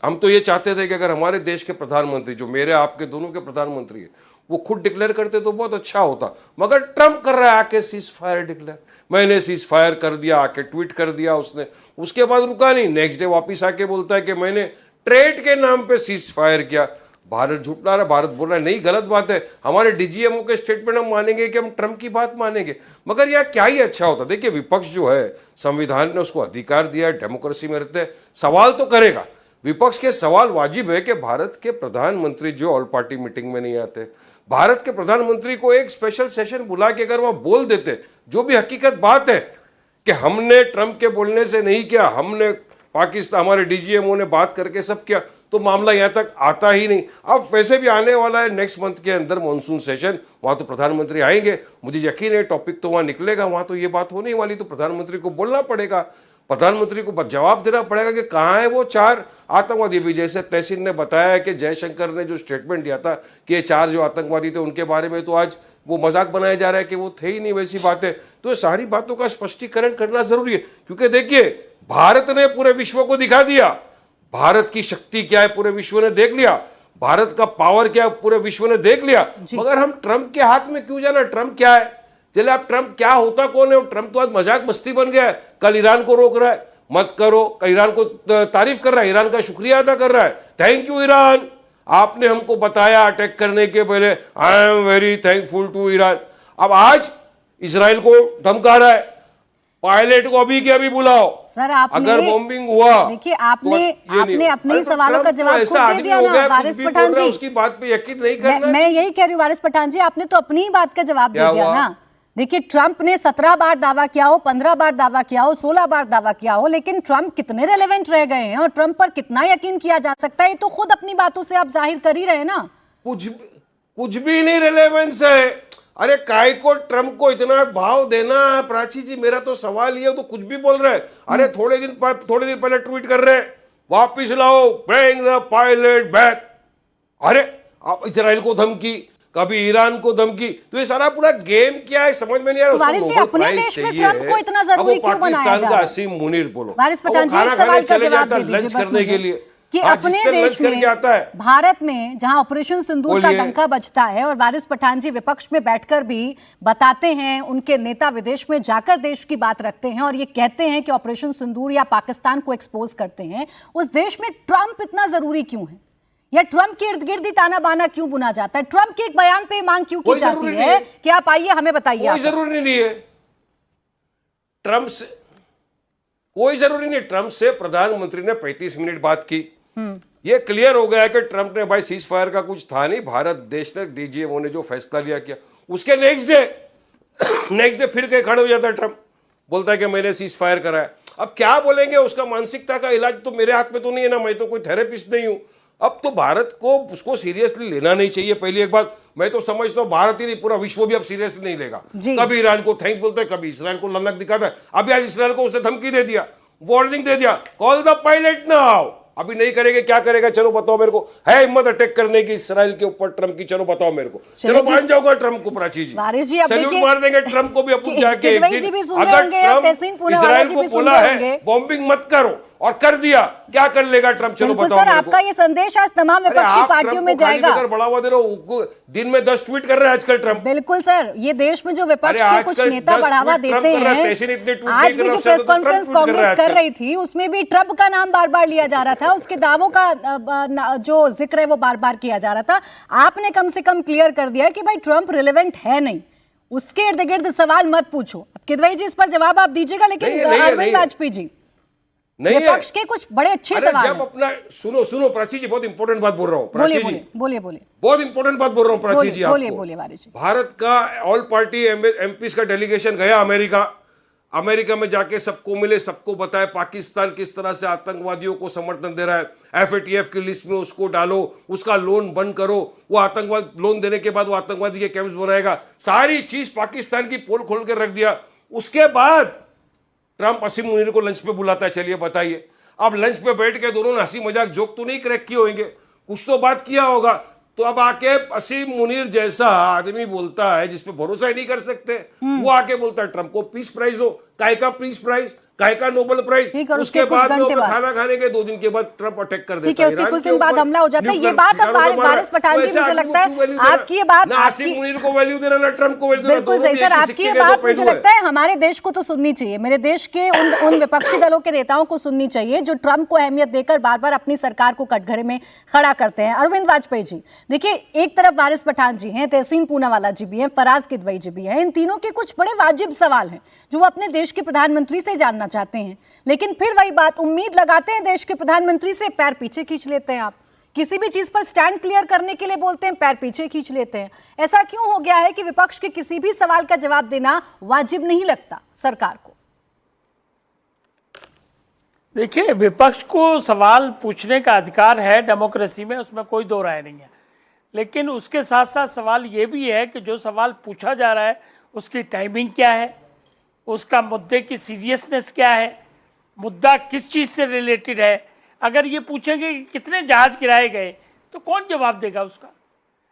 हम तो ये चाहते थे कि अगर हमारे देश के प्रधानमंत्री, जो मेरे आपके दोनों के प्रधानमंत्री है, वो खुद डिक्लेयर करते तो बहुत अच्छा होता, मगर ट्रम्प कर रहा है आके सीज फायर डिक्लेयर। मैंने सीज फायर कर दिया, आके ट्वीट कर दिया उसने, उसके बाद रुका नहीं, नेक्स्ट डे वापिस आके बोलता है कि मैंने ट्रेड के नाम पे सीज फायर किया। भारत झूठ ला रहा है, भारत बोल रहा है नहीं, गलत बात है, हमारे डीजीएमओ के स्टेटमेंट हम मानेंगे कि हम ट्रम्प की बात मानेंगे। मगर यह क्या ही अच्छा होता। देखिए विपक्ष जो है, संविधान ने उसको अधिकार दिया है, डेमोक्रेसी में रहते हैं, सवाल तो करेगा। विपक्ष के सवाल वाजिब है कि भारत के प्रधानमंत्री जो ऑल पार्टी मीटिंग में नहीं आते, भारत के प्रधानमंत्री को एक स्पेशल सेशन बुला के अगर वह बोल देते जो भी हकीकत बात है कि हमने ट्रम्प के बोलने से नहीं किया, हमने पाकिस्तान, हमारे डीजीएमओ ने बात करके सब किया, तो मामला यहां तक आता ही नहीं। अब वैसे भी आने वाला है नेक्स्ट मंथ के अंदर मॉनसून सेशन, वहां तो प्रधानमंत्री आएंगे, मुझे यकीन है टॉपिक तो वहां निकलेगा, वहां तो ये बात होने वाली, तो प्रधानमंत्री को बोलना पड़ेगा, प्रधानमंत्री को जवाब देना पड़ेगा कि कहाँ है वो 4 आतंकवादी। भी जैसे तहसीन ने बताया कि जयशंकर ने जो स्टेटमेंट दिया था कि ये 4 जो आतंकवादी थे उनके बारे में तो आज वो मजाक बनाया जा रहा है कि वो थे ही नहीं, वैसी बात है। तो सारी बातों का स्पष्टीकरण करना जरूरी है, क्योंकि देखिए भारत ने पूरे विश्व को दिखा दिया भारत की शक्ति क्या है, पूरे विश्व ने देख लिया, भारत का पावर क्या है पूरे विश्व ने देख लिया। मगर हम ट्रंप के हाथ में क्यों जाना? ट्रंप क्या है? चले आप ट्रंप क्या होता कौन है? ट्रंप तो आज मजाक मस्ती बन गया है। कल ईरान को रोक रहा है, मत करो, ईरान को तारीफ कर रहा है, ईरान का शुक्रिया अदा कर रहा है, थैंक यू ईरान, आपने हमको बताया अटैक करने के पहले, I am very thankful to Iran. अब आज इजराइल को धमका रहा है, पायलट को अभी के अभी बुलाओ। सर आपने, अगर बॉम्बिंग हुआ, देखिए आपने अपने ही सवालों का जवाब खुद दे दिया ना वारिस पठान जी, उसकी बात पे यकीन नहीं करना। मैं यही कह रही हूँ वारिस पठान जी, आपने तो अपनी ही बात का जवाब दे दिया ना। देखिए ट्रंप ने 17 बार दावा किया हो, 15 बार दावा किया हो, 16 बार दावा किया हो, लेकिन ट्रंप कितने रेलेवेंट रह गए हैं और ट्रंप पर कितना यकीन किया जा सकता है, ये तो खुद अपनी बातों से आप जाहिर कर ही रहे हैं ना। कुछ भी नहीं रेलेवेंस है। अरे काय को ट्रंप को इतना भाव देना? प्राची जी मेरा तो सवाल ये, तो कुछ भी बोल रहे हैं। अरे थोड़े दिन पहले ट्वीट कर रहे हैं वापिस लाओ, ब्रिंग द पायलट बैक। अरे आप इजराइल को धमकी, कभी ईरान को धमकी, तो ये सारा पूरा गेम क्या है समझ में नहीं आ रहा। वारिस जी अपने देश में ट्रंप को इतना जरूरी क्यों बनाया जा रहा है? असीम मुनीर बोलो, वारिस पठान जी एक सवाल का जवाब दे दीजिए बस मुझे कि अपने देश में, भारत में जहां ऑपरेशन सिंदूर का डंका बजता है और वारिस पठान जी विपक्ष में बैठकर भी बताते हैं, उनके नेता विदेश में जाकर देश की बात रखते हैं और ये कहते हैं कि ऑपरेशन सिंदूर या पाकिस्तान को एक्सपोज करते हैं, उस देश में ट्रंप इतना जरूरी क्यों है? या ट्रंप के इर्द गिर्द ही ताना बाना क्यों बुना जाता है? ट्रंप के एक बयान पे मांग क्यों की जाती है कि आप आइए हमें बताइए? कोई जरूरी नहीं है ट्रंप से, कोई जरूरी नहीं। ट्रंप से प्रधानमंत्री ने 35 मिनट बात की, ये क्लियर हो गया कि ट्रंप ने भाई सीज फायर का कुछ था नहीं, भारत देश ने डीजीएमओ ने जो फैसला लिया किया। उसके नेक्स्ट डे फिर के खड़े हो जाता है ट्रंप, बोलता है कि मैंने सीज फायर कराया। अब क्या बोलेंगे? उसका मानसिकता का इलाज तो मेरे हाथ में तो नहीं है ना, मैं तो कोई थेरेपिस्ट नहीं हूं। अब तो भारत को उसको सीरियसली लेना नहीं चाहिए। पहली एक बात मैं तो समझता हूँ, भारत ही नहीं पूरा विश्व भी अब सीरियसली नहीं लेगा। कभी ईरान को थैंक्स बोलता है, कभी इसराइल को ललक दिखाता है। अभी आज इसराइल को उसने धमकी दे दिया, वार्निंग दे दिया, कॉल द पायलट नाउ। अभी नहीं करेंगे, क्या करेगा? चलो बताओ मेरे को, है हिम्मत अटैक करने की इसराइल के ऊपर ट्रंप की? चलो बताओ मेरे को, चलो मान जाऊंगा ट्रंप को। प्राची जी सैल्यूट मार देंगे ट्रंप को भी अपन जाके। अगर ट्रंप इसराइल को बोला है बॉम्बिंग मत करो, और कर दिया, क्या कर लेगा ट्रम्प? चलो बिल्कुल बताओ सर, मेरे आपका को। ये संदेश आज तमाम अरे विपक्षी आप पार्टियों ट्रम्प में को खाली जाएगा। लेकर बढ़ावा दे रहे हो, दिन में 10 ट्वीट कर रहे हैं आजकल ट्रम्प। बिल्कुल सर, ये देश में जो विपक्ष अरे के कुछ आजकल नेता 10 बढ़ावा ट्वीट ट्रम्प देते कर रहा है, हैं, तहसीन इतने ट्वीट आज नहीं भी कर जो रहा, प्रेस तो ट्रम्प कॉन्फ्रेंस ट्वीट कर रहा है कांग्रेस कर आजकल। रही थी उसमें भी ट्रम्प का नाम बार बार लिया जा रहा था, उसके दावों का जो जिक्र है वो बार बार किया जा रहा था। आपने कम से कम क्लियर कर दिया कि भाई ट्रम्प रिलेवेंट है नहीं, उसके इर्द गिर्द सवाल मत पूछो। अब किदवई जी इस पर जवाब आप दीजिएगा, लेकिन नहीं है, अरविंद वाजपेयी जी, नहीं है। विपक्ष के कुछ बड़े अच्छे अरे सवाल जब हैं। अपना सुनो प्राची जी, बहुत इंपॉर्टेंट बात बोल रहा हूँ। बोलिए प्राची जी, बोलिए बहुत इंपॉर्टेंट बात बोल रहा हूँ प्राची जी आपको। बोलिए वारिस जी। भारत का ऑल पार्टी एमपीस का डेलीगेशन गया अमेरिका में जाके सबको मिले, सबको बताया पाकिस्तान किस तरह से आतंकवादियों को समर्थन दे रहा है, एफएटीएफ की लिस्ट में उसको डालो, उसका लोन बंद करो, वो आतंकवाद लोन देने के बाद वो आतंकवादी के कैंप्स बनाएगा, सारी चीज पाकिस्तान की पोल खोल के रख दिया। उसके बाद ट्रंप असीम मुनीर को लंच पे बुलाता है, चलिए बताइए। अब लंच पे बैठ के दोनों ने हंसी मजाक जोक तो नहीं क्रैक किए होंगे, कुछ तो बात किया होगा। तो अब आके असीम मुनीर जैसा आदमी बोलता है जिसपे भरोसा ही नहीं कर सकते, वो आके बोलता है ट्रंप को पीस प्राइज दो। काय का पीस प्राइज, काय का नोबेल प्राइज? उसके बाद में खाना खाने के 2 दिन के बाद ट्रंप अटैक कर देता है। ठीक है, उसके कुछ दिन बाद हमला हो जाता है। ये बात अब वारिस पठान जी, मुझे लगता है आपकी ये बात, ना आसिम मुनीर को वैल्यू देना ना ट्रंप को वैल्यू देना, बिल्कुल सही सर, आपकी ये बात मुझे लगता है हमारे देश को तो सुननी चाहिए, मेरे देश के उन विपक्षी दलों के नेताओं को सुननी चाहिए जो ट्रंप को अहमियत देकर बार बार अपनी सरकार को कटघरे में खड़ा करते हैं। अरविंद वाजपेयी जी, देखिए एक तरफ वारिस पठान जी हैं, तहसीन पूनावाला जी भी हैं, फराज किदवई जी भी हैं, इन तीनों के कुछ बड़े वाजिब सवाल हैं जो वो अपने देश के प्रधानमंत्री से जानना चाहते हैं, लेकिन फिर वही बात, उम्मीद लगाते हैं देश के प्रधानमंत्री से, पैर पीछे खींच लेते हैं। आप किसी भी चीज पर स्टैंड क्लियर करने के लिए बोलते हैं, पैर पीछे खींच लेते हैं। ऐसा क्यों हो गया है कि विपक्ष के किसी भी सवाल का जवाब देना वाजिब नहीं लगता सरकार को? देखिए, विपक्ष को सवाल पूछने का अधिकार है डेमोक्रेसी में, उसमें कोई दो राय नहीं है, लेकिन उसके साथ साथ सवाल ये भी है कि जो सवाल पूछा जा रहा है उसकी टाइमिंग क्या है, उसका मुद्दे की सीरियसनेस क्या है, मुद्दा किस चीज़ से रिलेटेड है। अगर ये पूछेंगे कि कितने जहाज गिराए गए तो कौन जवाब देगा उसका?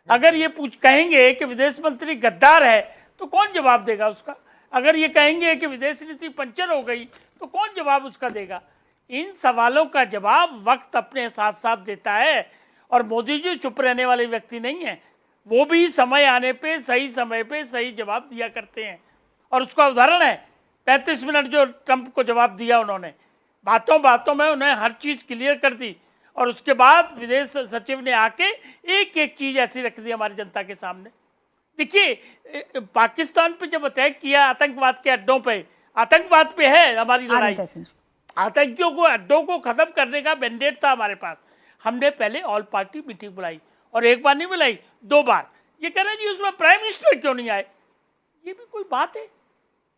अगर ये कहेंगे कि विदेश मंत्री गद्दार है तो कौन जवाब देगा उसका? अगर ये कहेंगे कि विदेश नीति पंचर हो गई तो कौन जवाब उसका देगा? इन सवालों का जवाब वक्त अपने साथ साथ देता है, और मोदी जी चुप रहने वाले व्यक्ति नहीं है, वो भी समय आने पे सही समय पे सही जवाब दिया करते हैं। और उसका उदाहरण है 35 मिनट जो ट्रंप को जवाब दिया उन्होंने, बातों बातों में उन्हें हर चीज़ क्लियर कर दी, और उसके बाद विदेश सचिव ने आके एक एक चीज़ ऐसी रख दी हमारी जनता के सामने। देखिए, पाकिस्तान पे जब अटैक किया आतंकवाद के अड्डों पे, आतंकवाद पे है हमारी लड़ाई, आतंकियों को अड्डों को खत्म करने का मैंडेट था हमारे पास। हमने पहले ऑल पार्टी मीटिंग बुलाई, और एक बार नहीं बुलाई, 2 बार। ये कह रहे हैं जी उसमें प्राइम मिनिस्टर क्यों नहीं आए? ये भी कोई बात है?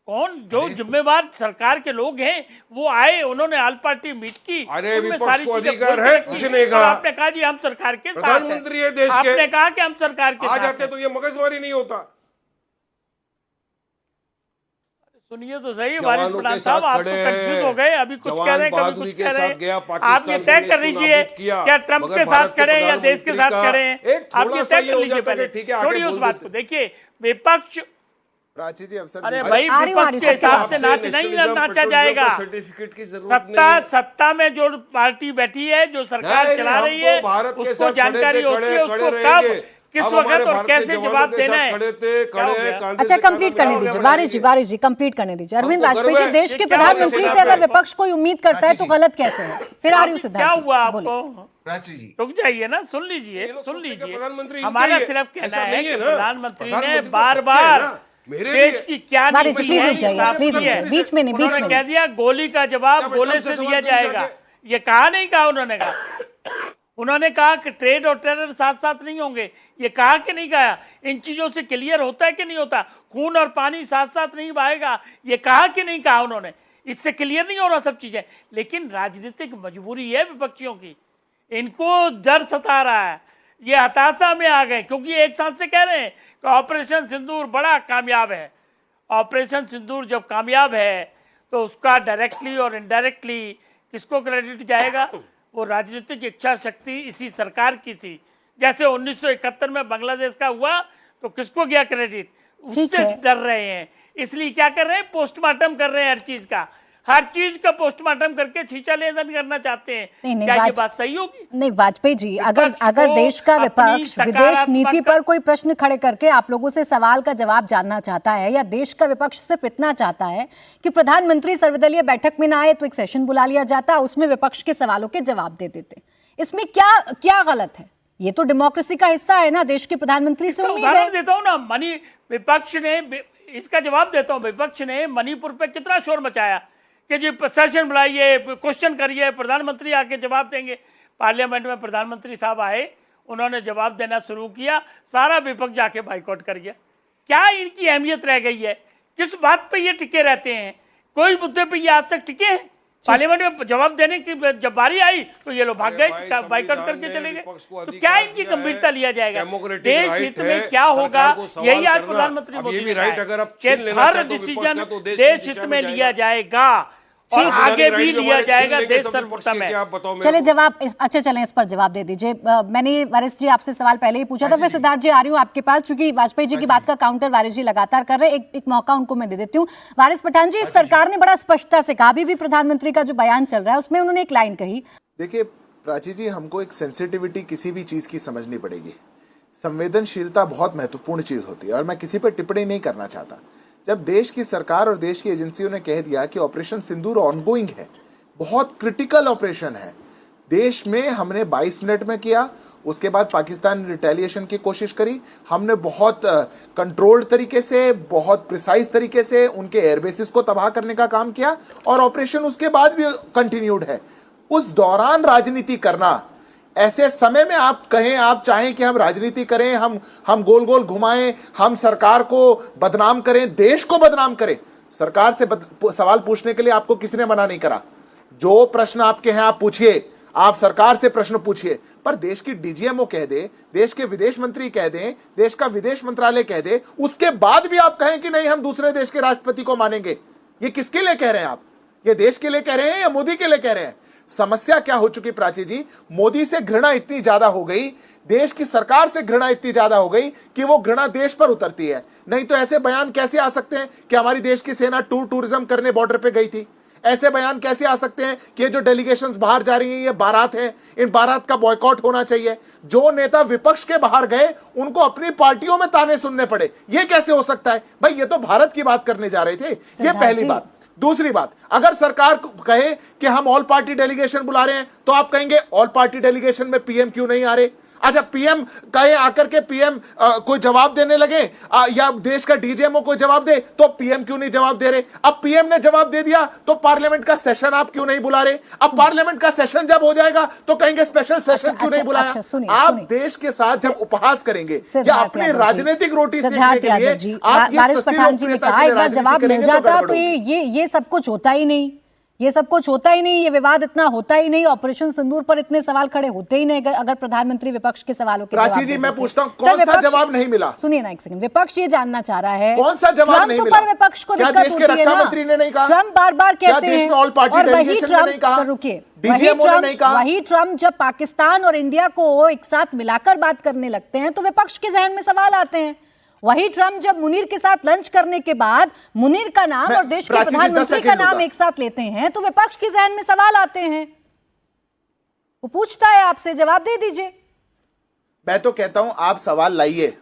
कौन जो जिम्मेवार सरकार के लोग हैं वो आए, उन्होंने ऑल पार्टी मीट की, अरे उनमें विपक्ष को चीजें अधिकार बोल है, के कुछ रखी। नहीं और कहा। आपने कहा जी हम सरकार के साथ हैं। प्रधानमंत्री है देश के, आपने कहा कि हम सरकार के आ साथ जाते हैं। तो ये मगजमारी नहीं होता। सुनिए तो सही वारिस पठान साहब, आप तो कंफ्यूज हो गए, अभी कुछ कह रहे हैं कभी कुछ कह रहे हैं। आप ये तय कर लीजिए क्या ट्रंप के साथ खड़े हैं या देश के साथ खड़े हैं, आप ये तय कर लीजिए पहले, छोड़िए उस बात को। देखिए विपक्ष, प्राची जी अवसर अरे दीजिए। भाई विपक्ष के हिसाब से नाच नहीं नाचा जाएगा। सर्टिफिकेट की जरूरत नहीं है। सत्ता में जो पार्टी बैठी है, जो सरकार चला रही है, उसको जानकारी होती है उसको कब किस वक्त और कैसे जवाब देना है। अच्छा, कंप्लीट करने दीजिए वारिस जी कंप्लीट करने दीजिए। अरविंद वाजपेयी जी, देश के प्रधानमंत्री से अगर विपक्ष कोई उम्मीद करता है तो गलत कैसे है? फिर आर्यू सिद्धार्थ क्या जी, हुआ बोलिए। आपको? प्राची जी, रुक जाइए ना, सुन लीजिए प्रधानमंत्री हमारा सिर्फ कहना है कि प्रधानमंत्री ने बार बार देश की क्या वारिस जी, नीति प्लीज है रुक जाइए, प्लीज रुक जाइए, बीच में नहीं, बीच में उन्होंने कह नहीं। दिया गोली का जवाब गोले से दिया जाएगा। ये कहा नहीं कहा उन्होंने? कहा उन्होंने कहा कि ट्रेड और टेरर साथ साथ नहीं होंगे, ये कहा कि नहीं कहा? इन चीजों से क्लियर होता है कि नहीं होता? खून और पानी साथ साथ नहीं बहेगा, ये कहा कि नहीं कहा उन्होंने? इससे क्लियर नहीं हो रहा सब चीजें, लेकिन राजनीतिक मजबूरी है विपक्षियों की, इनको डर सता रहा है, ये हताशा में आ गए, क्योंकि एक साथ से कह रहे हैं कि ऑपरेशन सिंदूर बड़ा कामयाब है। ऑपरेशन सिंदूर जब कामयाब है तो उसका डायरेक्टली और इनडायरेक्टली किसको क्रेडिट जाएगा? वो राजनीतिक इच्छा शक्ति इसी सरकार की थी। जैसे 1971 में बांग्लादेश का हुआ तो किसको गया क्रेडिट? उससे डर रहे हैं, इसलिए क्या कर रहे हैं? पोस्टमार्टम कर रहे हैं हर चीज का। हर चीज का पोस्टमार्टम करके छींचा लेदन करना चाहते हैं। नहीं, क्या ये वाज- बात सही होगी? नहीं वाजपेयी जी, अगर विपक्ष अगर को देश का अपनी विपक्ष विदेश सकारात्मक- नीति पर कोई प्रश्न खड़े करके आप लोगों से सवाल का जवाब जानना चाहता है, या देश का विपक्ष सिर्फ इतना चाहता है कि प्रधानमंत्री सर्वदलीय बैठक में ना आए तो एक सेशन बुला लिया जाता, उसमें विपक्ष के सवालों के जवाब दे देते, इसमें क्या क्या गलत है? ये तो डेमोक्रेसी का हिस्सा है ना, देश के प्रधानमंत्री से इसका उम्मीद उदाहरण है। देता हूँ ना, विपक्ष ने, इसका जवाब देता हूँ, विपक्ष ने मणिपुर पे कितना शोर मचाया कि जी सेशन बुलाइए, क्वेश्चन करिए, प्रधानमंत्री आके जवाब देंगे। पार्लियामेंट में प्रधानमंत्री साहब आए, उन्होंने जवाब देना शुरू किया, सारा विपक्ष जाके बाइकआउट कर गया। क्या इनकी अहमियत रह गई है? किस बात पे ये टिके रहते हैं? कोई मुद्दे पे ये आज तक टिके हैं? पार्लियामेंट में जवाब देने की जब बारी आई तो ये लोग भाग गए, बाइकआउट करके चले गए। तो क्या इनकी गंभीरता लिया जाएगा? देश हित में क्या होगा, यही आज प्रधानमंत्री मोदी ने कहा कि हर डिसीजन देश हित में लिया जाएगा और आगे भी लिया जाएगा, देश सर्वोत्तम है। चले जवाब अच्छा, चलें इस पर जवाब दे दीजिए। मैंने वारिस जी आपसे सवाल पहले ही पूछा था, फिर सिद्धार्थ जी आ रही हूँ आपके पास, क्योंकि वाजपेयी जी की बात का काउंटर वारिस जी लगातार कर रहे हैं। एक मौका उनको मैं दे देती हूँ। वारिस पठान जी, सरकार ने बड़ा स्पष्टता से कहा, अभी भी प्रधानमंत्री का जो बयान चल रहा है उसमें उन्होंने एक लाइन कही। देखिए प्राची जी, हमको एक सेंसिटिविटी किसी भी चीज की समझनी पड़ेगी। संवेदनशीलता बहुत महत्वपूर्ण चीज होती है और मैं किसी पर टिप्पणी नहीं करना चाहता। जब देश की सरकार और देश की एजेंसियों ने कह दिया कि ऑपरेशन सिंदूर ऑनगोइंग है, बहुत क्रिटिकल ऑपरेशन है, देश में हमने 22 मिनट में किया, उसके बाद पाकिस्तान ने रिटेलिएशन की कोशिश करी, हमने बहुत कंट्रोल्ड तरीके से, बहुत प्रिसाइज तरीके से उनके एयरबेसिस को तबाह करने का काम किया और ऑपरेशन उसके बाद भी कंटिन्यूड है। उस दौरान राजनीति करना, ऐसे समय में आप कहें, आप चाहें कि हम राजनीति करें, हम गोल गोल घुमाएं, हम सरकार को बदनाम करें, देश को बदनाम करें, सरकार से सवाल पूछने के लिए आपको किसी ने मना नहीं करा। जो प्रश्न आपके हैं आप पूछिए, आप सरकार से प्रश्न पूछिए, पर देश की डीजीएमओ कह दे, देश के विदेश मंत्री कह दें, देश का विदेश मंत्रालय कह दे, उसके बाद भी आप कहें कि नहीं हम दूसरे देश के राष्ट्रपति को मानेंगे। ये किसके लिए कह रहे हैं आप? ये देश के लिए कह रहे हैं या मोदी के लिए कह रहे हैं? समस्या क्या हो चुकी प्राची जी, मोदी से घृणा इतनी ज्यादा हो गई, देश की सरकार से घृणा इतनी ज्यादा हो गई कि वो घृणा देश पर उतरती है। नहीं तो ऐसे बयान कैसे आ सकते हैं कि हमारी देश की सेना टूरिज्म करने बॉर्डर पे गई थी? ऐसे बयान कैसे आ सकते हैं कि ये जो डेलीगेशंस बाहर जा रही हैं ये बारात है, इन बारात का बॉयकॉट होना चाहिए? जो नेता विपक्ष के बाहर गए उनको अपनी पार्टियों में ताने सुनने पड़े, ये कैसे हो सकता है? भाई ये तो भारत की बात करने जा रहे थे। ये पहली बात। दूसरी बात, अगर सरकार कहे कि हम ऑल पार्टी डेलीगेशन बुला रहे हैं तो आप कहेंगे ऑल पार्टी डेलीगेशन में पीएम क्यों नहीं आ रहे? अच्छा, पीएम कहे आकर के पीएम कोई जवाब देने लगे या देश का डीजीएमओ कोई जवाब दे तो पीएम क्यों नहीं जवाब दे रहे? अब पीएम ने जवाब दे दिया तो पार्लियामेंट का सेशन आप क्यों नहीं बुला रहे? अब पार्लियामेंट का सेशन जब हो जाएगा तो कहेंगे स्पेशल सेशन क्यों नहीं बुलाया? आप देश के साथ जब उपहास करेंगे या अपनी राजनीतिक रोटी सेकने के लिए आप ये सस्ती लोकप्रियता के लिए राजनीति करेंगे तो गड़बड़ होगी। ये सब कुछ होता ही नहीं, ये सब कुछ होता ही नहीं, ये विवाद इतना होता ही नहीं, ऑपरेशन सिंदूर पर इतने सवाल खड़े होते ही नहीं अगर प्रधानमंत्री विपक्ष के सवालों के जवाब प्राची जी, मैं पूछता हूं कौन सा जवाब नहीं मिला? सुनिए ना एक सेकंड, विपक्ष ये जानना चाह रहा है कौन सा जवाब नहीं मिला? विपक्ष को क्या देश के रक्षा मंत्री ने नहीं कहा? ट्रम्प बार बार कहते हैं, ऑल पार्टी डेलीगेशन ने नहीं कहा? रुकिए, वही ट्रम्प जब पाकिस्तान और इंडिया को एक साथ मिलाकर बात करने लगते हैं तो विपक्ष के जहन में सवाल आते हैं। वही ट्रम्प जब मुनीर के साथ लंच करने के बाद मुनीर का नाम और देश के प्रधानमंत्री का नाम एक साथ लेते हैं तो विपक्ष के जहन में सवाल आते हैं। वो पूछता है आपसे, जवाब दे दीजिए। मैं तो कहता हूं आप सवाल लाइए,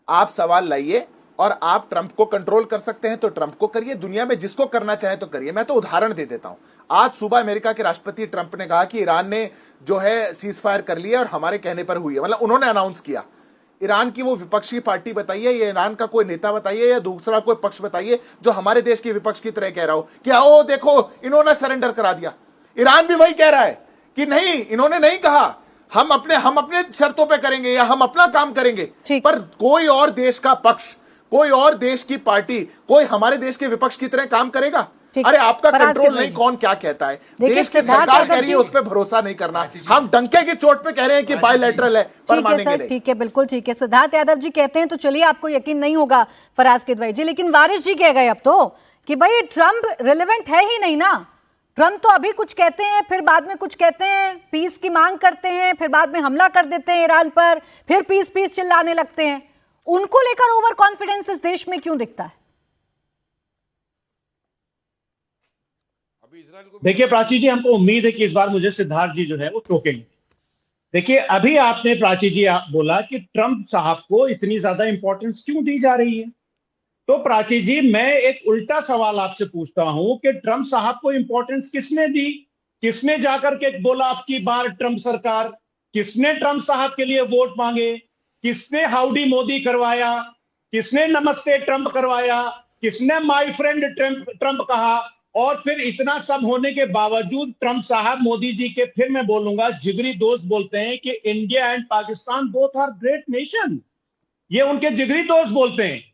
आप सवाल लाइए और आप ट्रंप को कंट्रोल कर सकते हैं तो ट्रंप को करिए, दुनिया में जिसको करना चाहे तो करिए। मैं तो उदाहरण दे देता हूं। आज सुबह अमेरिका के राष्ट्रपति ट्रंप ने कहा कि ईरान ने जो है सीज फायर कर लिया और हमारे कहने पर हुई है, मतलब उन्होंने अनाउंस किया। ईरान की वो विपक्षी पार्टी बताइए या ईरान का कोई नेता बताइए या दूसरा कोई पक्ष बताइए जो हमारे देश के विपक्ष की तरह कह रहा हो कि आओ देखो इन्होंने सरेंडर करा दिया। ईरान भी वही कह रहा है कि नहीं, इन्होंने नहीं कहा, हम अपने शर्तों पे करेंगे या हम अपना काम करेंगे। पर कोई और देश का पक्ष, कोई और देश की पार्टी, कोई हमारे देश के विपक्ष की तरह काम करेगा? अरे आपका कंट्रोल नहीं, कौन क्या कहता है? देश की सरकार कह रही है उस पर भरोसा नहीं करना। हम डंके की चोट पे कह रहे हैं कि बायलैटरल है, पर मानेंगे नहीं। ठीक है, बिल्कुल ठीक है। सिद्धार्थ यादव जी कहते हैं तो चलिए, आपको यकीन नहीं होगा फराज किदवई जी, लेकिन वारिस जी कह गए अब तो कि भाई ट्रंप रिलेवेंट है ही नहीं ना। ट्रंप तो अभी कुछ कहते हैं, फिर बाद में कुछ कहते हैं, पीस की मांग करते हैं, फिर बाद में हमला कर देते हैं ईरान पर, फिर पीस पीस चिल्लाने लगते हैं। उनको लेकर ओवर कॉन्फिडेंस इस देश में क्यों दिखता है? देखिए प्राची जी, हमको उम्मीद है कि इस बार मुझे सिद्धार्थ जी जो है वो टोकेंगे। देखिए अभी आपने प्राची जी आप बोला कि ट्रंप साहब को इतनी ज्यादा इंपॉर्टेंस क्यों दी जा रही है, तो प्राची जी मैं एक उल्टा सवाल आपसे पूछता हूं कि ट्रंप साहब को इंपॉर्टेंस किसने दी? किसने जाकर के बोला अब की बार ट्रंप सरकार? किसने ट्रंप साहब के लिए वोट मांगे? किसने हाउडी मोदी करवाया? किसने नमस्ते ट्रंप करवाया? किसने माय फ्रेंड ट्रंप कहा? और फिर इतना सब होने के बावजूद ट्रंप साहब मोदी जी के, फिर मैं बोलूंगा, जिगरी दोस्त बोलते हैं कि India and Pakistan both are great nation. ये उनके जिगरी दोस्त बोलते हैं।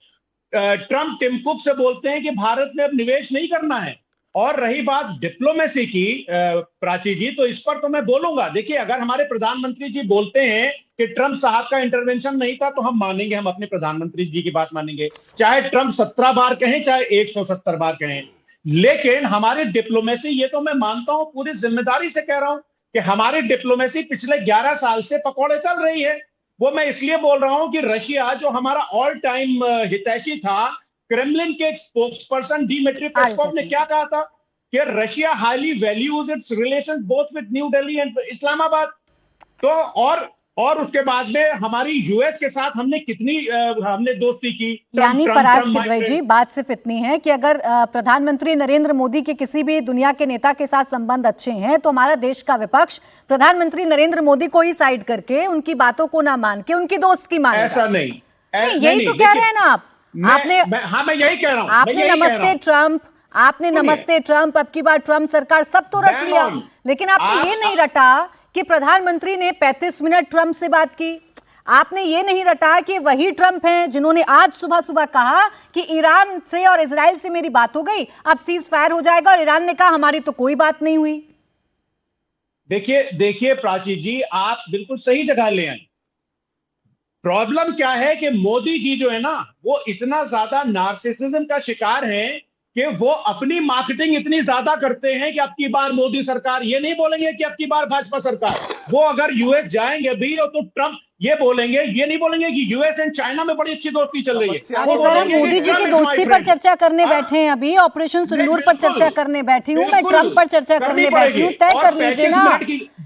ट्रंप टिम कुक से बोलते हैं कि भारत में अब निवेश नहीं करना है। और रही बात डिप्लोमेसी की प्राची जी, तो इस पर तो मैं बोलूंगा। देखिए अगर हमारे प्रधानमंत्री जी बोलते हैं कि ट्रंप साहब का इंटरवेंशन नहीं था तो हम मानेंगे, हम अपने प्रधानमंत्री जी की बात मानेंगे, चाहे ट्रंप 17 बार कहें चाहे 170 बार कहें। लेकिन हमारी डिप्लोमेसी, ये तो मैं मानता हूं, पूरी जिम्मेदारी से कह रहा हूं कि हमारी डिप्लोमेसी पिछले 11 साल से पकौड़े चल रही है। वो मैं इसलिए बोल रहा हूं कि रशिया जो हमारा ऑल टाइम हितैषी था, क्रेमलिन के स्पोक्स पर्सन डिमित्री पेस्कोव ने क्या कहा था कि Russia highly values it's relations both with new Delhi and Islamabad. तो और उसके बाद में हमारी यूएस के साथ हमने कितनी हमने दोस्ती की। यानी फराज किदवई जी, बात सिर्फ इतनी है कि अगर प्रधानमंत्री नरेंद्र मोदी के किसी भी दुनिया के नेता के साथ संबंध अच्छे हैं तो हमारा देश का विपक्ष प्रधानमंत्री नरेंद्र मोदी को ही साइड करके, उनकी बातों को ना मान के उनकी दोस्त की मानेगा। ऐसा नहीं, यही तो कह रहे हैं ना आप। हाँ मैं यही कह रहा हूं। आपने नमस्ते ट्रंप, आपने नमस्ते ट्रंप, अब की बार ट्रंप सरकार, सब तो रट लिया, लेकिन आपने ये नहीं रटा कि प्रधानमंत्री ने 35 मिनट ट्रंप से बात की। आपने ये नहीं रटा कि वही ट्रंप हैं जिन्होंने आज सुबह सुबह कहा कि ईरान से और इजराइल से मेरी बात हो गई, अब सीज फायर हो जाएगा, और ईरान ने कहा हमारी तो कोई बात नहीं हुई। देखिए प्राची जी, आप बिल्कुल सही जगह ले आए। प्रॉब्लम क्या है कि मोदी जी जो है ना, वो इतना ज्यादा नार्सिसिज्म का शिकार हैं कि वो अपनी मार्केटिंग इतनी ज्यादा करते हैं कि अब की बार मोदी सरकार, ये नहीं बोलेंगे कि अब की बार भाजपा सरकार। वो अगर यूएस जाएंगे भी तो ट्रंप ये बोलेंगे, ये नहीं बोलेंगे कि यूएस एंड चाइना में बड़ी अच्छी दोस्ती चल रही है। अरे सर, हम मोदी जी की दोस्ती पर चर्चा करने बैठे हैं, अभी ऑपरेशन सिंदूर पर चर्चा करने बैठी हूँ, मैं ट्रंप पर चर्चा करने बैठी हूँ। तय कर लीजिए ना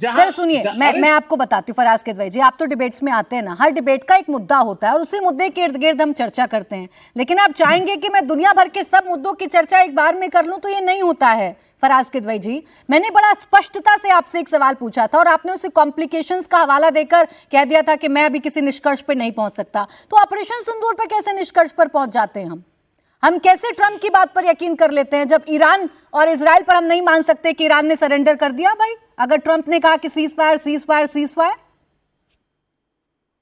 सर। सुनिए, मैं आपको बताती हूँ फराज किदवई जी, आप तो डिबेट्स में आते हैं ना, हर डिबेट का एक मुद्दा होता है और उसी मुद्दे के इर्द गिर्द हम चर्चा करते हैं। लेकिन आप चाहेंगे कि मैं दुनिया भर के सब मुद्दों की चर्चा एक बार में कर लूं, तो ये नहीं होता है फराज किदवई जी। मैंने बड़ा स्पष्टता से आपसे एक सवाल पूछा था और आपने उसे कॉम्प्लिकेशंस का हवाला देकर कह दिया था कि मैं अभी किसी निष्कर्ष पे नहीं पहुंच सकता। तो ऑपरेशन सिंदूर पे कैसे निष्कर्ष पर पहुंच जाते हैं हम कैसे ट्रंप की बात पर यकीन कर लेते हैं, जब ईरान और इजराइल पर हम नहीं मान सकते कि ईरान ने सरेंडर कर दिया? भाई अगर ट्रंप ने कहा कि cease fire cease fire cease fire.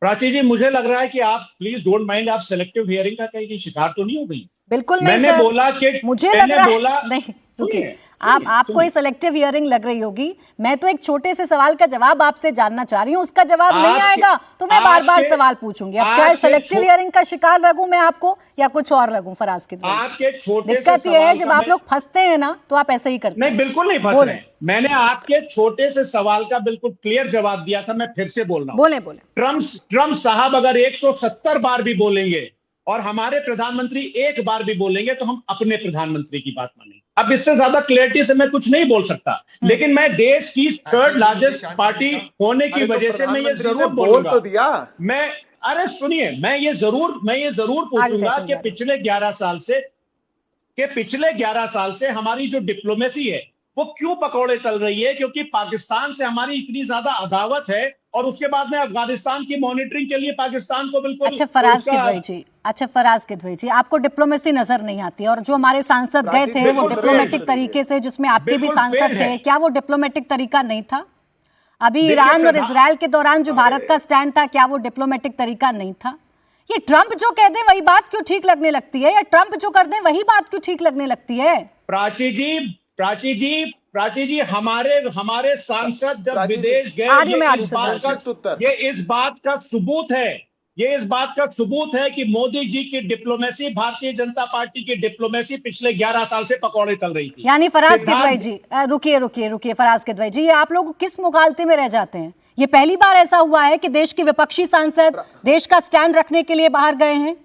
Prachi ji, मुझे लग रहा है कि आप प्लीज डोंट माइंड, आप सेलेक्टिव हियरिंग का कहीं शिकार तो नहीं हो गई? बिल्कुल नहीं मैंने सर, बोला कि मुझे लग रहा है नहीं, रुकिए, आपको ये सेलेक्टिव हियरिंग लग रही होगी। मैं तो एक छोटे से सवाल का जवाब आपसे जानना चाह रही हूँ, उसका जवाब नहीं आएगा तो मैं बार बार सवाल पूछूंगी। अब चाहे सेलेक्टिव हियरिंग का शिकार लगूं मैं आपको या कुछ और लगूं फराज की दिक्कत ये है, जब आप लोग फंसते हैं ना तो आप ऐसे ही करते हैं। नहीं, बिल्कुल नहीं फंस रहे। मैंने आपके छोटे से सवाल का बिल्कुल क्लियर जवाब दिया था, मैं फिर से बोल रहा हूं। बोले ट्रंप साहब अगर 170 बार भी बोलेंगे और हमारे प्रधानमंत्री एक बार भी बोलेंगे तो हम अपने प्रधानमंत्री की बात मानेंगे। अब इससे ज्यादा क्लैरिटी से मैं कुछ नहीं बोल सकता, लेकिन मैं देश की 3rd लार्जेस्ट पार्टी होने की वजह से मैं ये जरूर बोल तो दिया। अरे सुनिए, मैं ये जरूर पूछूंगा कि पिछले 11 साल से हमारी जो डिप्लोमेसी है वो क्यों पकौड़े तल रही है? क्योंकि पाकिस्तान से हमारी इतनी ज्यादा अदावत है और उसके बाद में अफगानिस्तान की मॉनिटरिंग के लिए पाकिस्तान को बिल्कुल। अच्छा फराज किदवई जी, आपको डिप्लोमेसी नजर नहीं आती, और जो हमारे सांसद गए थे वो डिप्लोमेटिक तरीके से, जिसमें आपके भी सांसद थे, क्या वो डिप्लोमेटिक तरीका नहीं था? अभी ईरान और इजराइल के दौरान जो भारत का स्टैंड था, क्या वो डिप्लोमेटिक तरीका नहीं था? ये ट्रंप जो कह दे वही बात क्यों ठीक लगने लगती है, या ट्रंप जो कर दे वही बात क्यों ठीक लगने लगती है? प्राची जी, हमारे सांसद जब विदेश गए, ये इस बात का सबूत है कि मोदी जी की डिप्लोमेसी, भारतीय जनता पार्टी की डिप्लोमेसी पिछले 11 साल से पकौड़े तल रही थी। यानी फराज किदवई जी, रुकिए फराज किदवई जी, ये आप लोग किस मुगालते में रह जाते हैं? ये पहली बार ऐसा हुआ है कि देश के विपक्षी सांसद देश का स्टैंड रखने के लिए बाहर गए हैं?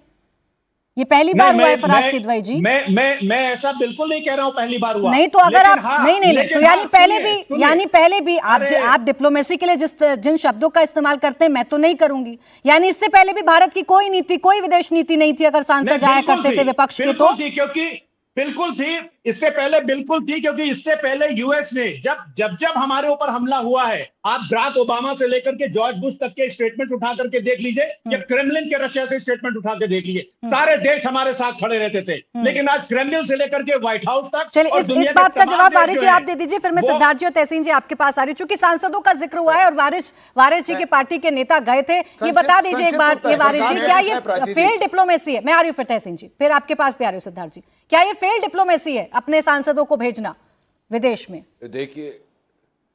ये पहली बार हुआ है फराज किदवई जी? मैं ऐसा बिल्कुल नहीं कह रहा हूं पहली बार हुआ। नहीं तो अगर लेकिन आप हाँ, नहीं लेकिन तो यानी हाँ, पहले सुनिए, भी सुनिए। यानी पहले भी अरे, आप डिप्लोमेसी के लिए जिन शब्दों का इस्तेमाल करते हैं मैं तो नहीं करूंगी। यानी इससे पहले भी भारत की कोई नीति, कोई विदेश नीति नहीं थी अगर सांसद नहीं, जाया बिल्कुल करते थे थी, विपक्ष के तो? बिल्कुल थी, क्योंकि बिल्कुल थी, इससे पहले बिल्कुल थी, क्योंकि इससे पहले यूएस ने जब हमारे ऊपर हमला हुआ है, आप बराक ओबामा से लेकर के जॉर्ज बुश तक के स्टेटमेंट उठा करके देख लीजिए, या क्रेमलिन के रशिया से स्टेटमेंट उठा के देख लीजिए, सारे देश हमारे साथ खड़े रहते थे। लेकिन आज क्रेमलिन से लेकर के व्हाइट हाउस तक, चलिए इस बात का जवाब वारिस जी आप दे दीजिए, फिर मैं सिद्धार्थ जी और तहसीन जी आपके पास आ रही हूँ। चूंकि सांसदों का जिक्र हुआ है और वारिस जी के पार्टी के नेता गए थे, ये बता दीजिए एक बार, ये वारिस जी क्या ये फेल डिप्लोमेसी है? मैं आ रही हूँ फिर तहसीन जी, फिर आपके पास भी आ रही हूँ सिद्धार्थ जी। क्या ये फेल डिप्लोमेसी है अपने सांसदों को भेजना विदेश में? देखिए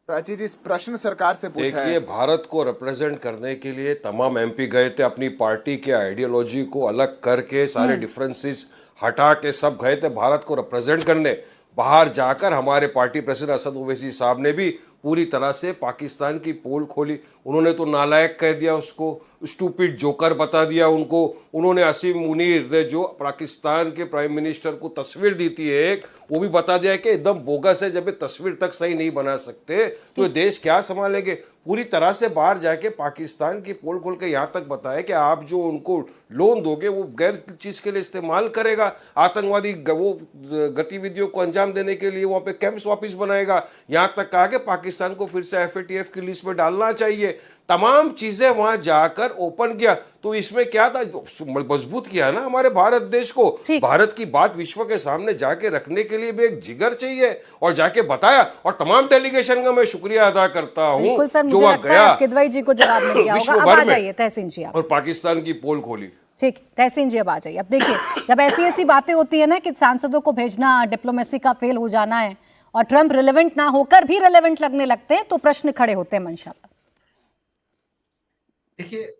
प्राची जी, प्रश्न सरकार से पूछा है। देखिए, भारत को रिप्रेजेंट करने के लिए तमाम एमपी गए थे, अपनी पार्टी के आइडियोलॉजी को अलग करके, सारे डिफरेंसेस हटा के सब गए थे भारत को रिप्रेजेंट करने। बाहर जाकर हमारे पार्टी प्रेसिडेंट असद ओवैसी साहब ने भी पूरी तरह से पाकिस्तान की पोल खोली। उन्होंने तो नालायक कह दिया, उसको स्टूपिड जोकर बता दिया उनको। उन्होंने असीम मुनीर ने जो पाकिस्तान के प्राइम मिनिस्टर को तस्वीर दी थी एक, वो भी बता दिया कि एकदम बोगस है। जब ये तस्वीर तक सही नहीं बना सकते तो ये देश क्या संभालेंगे? पूरी तरह से बाहर जाके पाकिस्तान की पोल खोल के यहाँ तक बताया कि आप जो उनको लोन दोगे वो गैर चीज के लिए इस्तेमाल करेगा, आतंकवादी वो गतिविधियों को अंजाम देने के लिए वहाँ पे कैंप्स वापिस बनाएगा। यहाँ तक कहा कि पाकिस्तान को फिर से FATF की लिस्ट में डालना चाहिए। तमाम चीजें वहां जाकर ओपन किया। तो इसमें क्या था? मजबूत किया ना हमारे भारत देश को। भारत की बात विश्व के सामने जाके रखने के लिए भी एक जिगर चाहिए, और जाके बताया। और तमाम डेलीगेशन का मैं शुक्रिया अदा करता हूँ जो वहां गया, किदवई जी को जवाब मिल गया होगा। अब आ जाइए तहसीन जी आप, और पाकिस्तान की पोल खोली। ठीक, तहसीन जी अब आ जाइए। अब देखिए, जब ऐसी बातें होती है ना कि सांसदों को भेजना डिप्लोमेसी का फेल हो जाना है और ट्रंप रिलेवेंट ना होकर भी रिलेवेंट लगने लगते हैं, तो प्रश्न खड़े होते हैं मंशा पर। देखिए,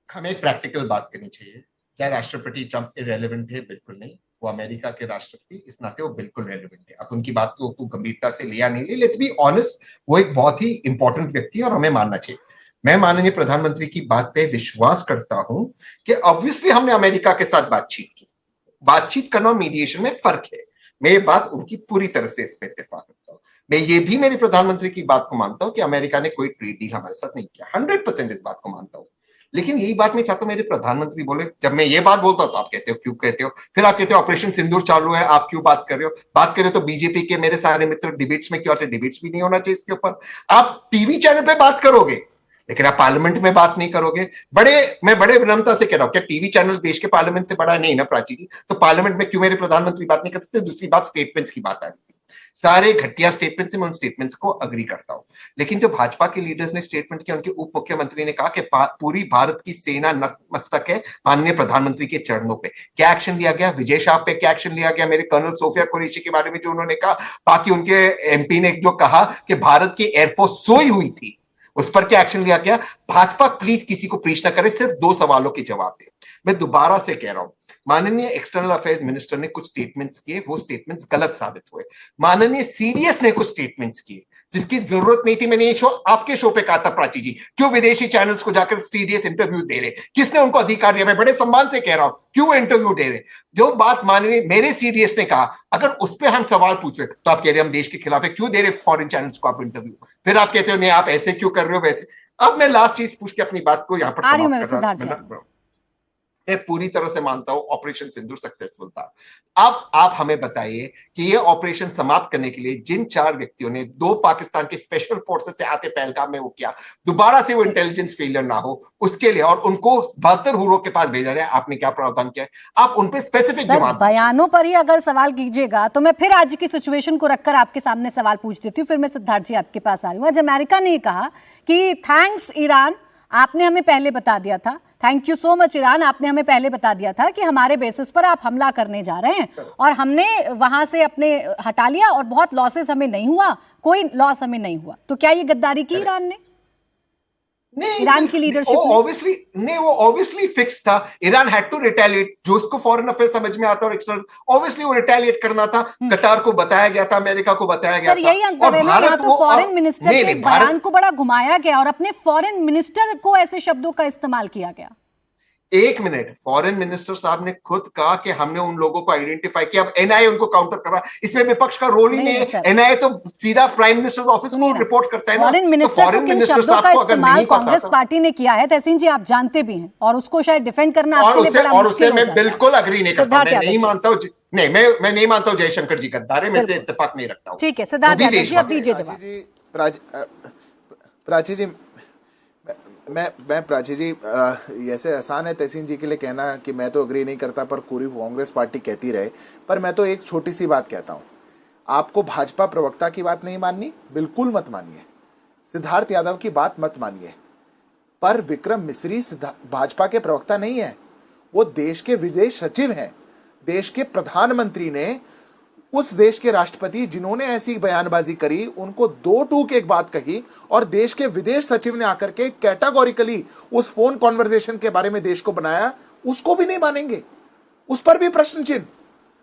हमें एक प्रैक्टिकल बात करनी चाहिए। क्या राष्ट्रपति ट्रंप इरेलेवेंट है? बिल्कुल नहीं। वो अमेरिका के राष्ट्रपति, इस नाते वो बिल्कुल रेलेवेंट है। अब उनकी बात को गंभीरता से लिया नहीं ली, लेट्स बी ऑनेस्ट, वो एक बहुत ही इंपॉर्टेंट व्यक्ति है और हमें मानना चाहिए। मैं माननीय प्रधानमंत्री की बात पे विश्वास करता हूं कि ऑब्वियसली हमने अमेरिका के साथ बातचीत की। बातचीत करना और मीडिएशन में फर्क है। मैं ये बात उनकी पूरी तरह से इस पे इत्तेफाक करता हूं। मैं ये भी मेरे प्रधानमंत्री की बात को मानता हूं कि अमेरिका ने कोई ट्रेड डील हमारे साथ नहीं किया। 100% इस बात को मानता हूं। लेकिन यही बात मैं चाहता हूं मेरे प्रधानमंत्री बोले। जब मैं ये बात बोलता हूं तो आप कहते हो क्यों कहते हो, फिर आप कहते हो ऑपरेशन सिंदूर चालू है, आप क्यों बात कर रहे हो? बात करें तो बीजेपी के मेरे सारे मित्र डिबेट्स में क्यों आते? डिबेट्स भी नहीं होना चाहिए इसके ऊपर। आप टीवी चैनल पे बात करोगे लेकिन आप पार्लियामेंट में बात नहीं करोगे। मैं बड़े विनम्रता से कह रहा हूं, क्या टीवी चैनल देश के पार्लियामेंट से बड़ा नहीं ना प्राची जी? तो पार्लियामेंट में क्यों मेरे प्रधानमंत्री बात नहीं कर सकते? दूसरी बात, स्टेटमेंट्स की बात आ रही थी। सारे घटिया स्टेटमेंट से मैं उन स्टेटमेंट्स को अग्री करता हूं। लेकिन जो भाजपा के लीडर्स ने स्टेटमेंट किया, उनके उप मुख्यमंत्री ने कहा कि पूरी भारत की सेना नतमस्तक है माननीय प्रधानमंत्री के चरणों पे। क्या एक्शन लिया गया? विजय शाह पे क्या एक्शन लिया गया? मेरे कर्नल सोफिया कुरैशी के बारे में जो उन्होंने कहा, बाकी उनके एमपी ने जो कहा कि भारत की एयरफोर्स सोई हुई थी, उस पर क्या एक्शन लिया गया? भाजपा प्लीज किसी को प्रीच ना करे, सिर्फ 2 सवालों के जवाब दे। मैं दोबारा से कह रहा हूं, माननीय एक्सटर्नल अफेयर्स मिनिस्टर ने कुछ स्टेटमेंट्स किए, वो स्टेटमेंट्स गलत साबित हुए। माननीय सीडीएस ने कुछ स्टेटमेंट्स किए जिसकी जरूरत नहीं थी। मैंने ये शो आपके शो पे कहा था प्राची जी, क्यों विदेशी चैनल्स को जाकर सीडीएस इंटरव्यू दे रहे? किसने उनको अधिकार दिया? मैं बड़े सम्मान से कह रहा हूं, क्यों इंटरव्यू दे रहे? जो बात माननीय मेरे सीडीएस ने कहा, अगर उस पर हम सवाल पूछ रहे तो आप कह रहे हम देश के खिलाफ है, क्यों दे रहे फॉरेन चैनल्स को आप इंटरव्यू? फिर आप कहते हो नहीं आप ऐसे क्यों कर रहे हो वैसे। अब मैं लास्ट चीज पूछ के अपनी बात को यहां पर समाप्त कर रहा हूं। मैं पूरी तरह से मानता हूं ऑपरेशन सिंदूर सक्सेसफुल था। अब आप हमें बताइए कि ये ऑपरेशन समाप्त करने के लिए जिन 4 व्यक्तियों ने 2 पाकिस्तान के स्पेशल फोर्सेस से आते पहलगाम में वो किया, दोबारा से वो इंटेलिजेंस फेलियर ना हो उसके लिए, और उनको 72 हुरों के पास भेजा जाए, आपने क्या प्रावधान किया है? आप उन पे स्पेसिफिक जवाब। बयानों पर ही अगर सवाल कीजिएगा तो मैं फिर आज की सिचुएशन को रखकर आपके सामने सवाल पूछ देती हूँ। फिर मैं सिद्धार्थ जी आपके पास आ रही हूँ। आज अमेरिका ने कहा कि थैंक्स ईरान, आपने हमें पहले बता दिया था, thank you so much Iran, आपने हमें पहले बता दिया था कि हमारे बेसिस पर आप हमला करने जा रहे हैं, और हमने वहां से अपने हटा लिया और बहुत लॉसेस हमें नहीं हुआ, कोई लॉस हमें नहीं हुआ। तो क्या ये गद्दारी की ईरान ने? नहीं, ईरान की लीडरशिप वो ऑब्वियसली फिक्स था। ईरान हैड टू रिटेलिएट, जो उसको फॉरेन अफेयर समझ में आता और एक्सटर्नल, ऑब्वियसली वो रिटेलिएट करना था। कतार को बताया गया था, अमेरिका को बताया गया था। यही अंतर है ना, यहाँ तो फॉरेन मिनिस्टर के बयान को बड़ा घुमाया गया और अपने फॉरेन मिनिस्टर को ऐसे शब्दों का इस्तेमाल किया गया। एक मिनट, फॉरेन मिनिस्टर साहब ने खुद कहा कि हमने उन लोगों को आइडेंटिफाई किया, अब एनआईए उनको काउंटर कर रहा है। इसमें विपक्ष का रोल ही नहीं, नहीं सर। है। एनआईए तो सीधा प्राइम मिनिस्टर ऑफिस को सुनिए रिपोर्ट करता है ना। फॉरेन तो मिनिस्टर को फॉरेन किन मिनिस्टर शब्दों का साहब को अगर इस्तेमाल नहीं पता कांग्रेस था, पार्टी ने किया है तहसीन जी आप जानते भी हैं, और उसको शायद डिफेंड करना और आपके लिए उससे बड़ा और मुश्किल उससे हो मैं जाता है। बिल्कुल अग्री नहीं करता। सिद्धार्थ मैं यादव नहीं जी। मानता हूँ नहीं, मैं नहीं मानता हूँ जयशंकर जी गद्दार है, मैं से इत्तेफाक नहीं रखता हूँ। ठीक है सिद्धार्थ वो भी यादव जी, अब देशभक्त दीजिए प्राची जवाब। जी, प्राची जी, मैं प्राची जी, ऐसे आसान है तहसीन जी के लिए कहना कि मैं तो अग्री नहीं करता पर पूरी कांग्रेस पार्टी कहती रहे, पर मैं तो एक छोटी सी बात कहता हूं। आपको भाजपा प्रवक्ता की बात नहीं माननी, बिल्कुल मत मानिए। सिद्धार्थ यादव की बात मत मानिए, पर विक्रम मिश्री भाजपा के प्रवक्ता नहीं है, वो देश के विदेश सचिव हैं। देश के प्रधानमंत्री ने उस देश के राष्ट्रपति जिन्होंने ऐसी बयानबाजी करी उनको दो टूक एक बात कही, और देश के विदेश सचिव ने आकर के कैटेगोरिकली उस फोन कॉन्वर्सेशन के बारे में देश को बनाया, उसको भी नहीं मानेंगे, उस पर भी प्रश्न चिन्ह।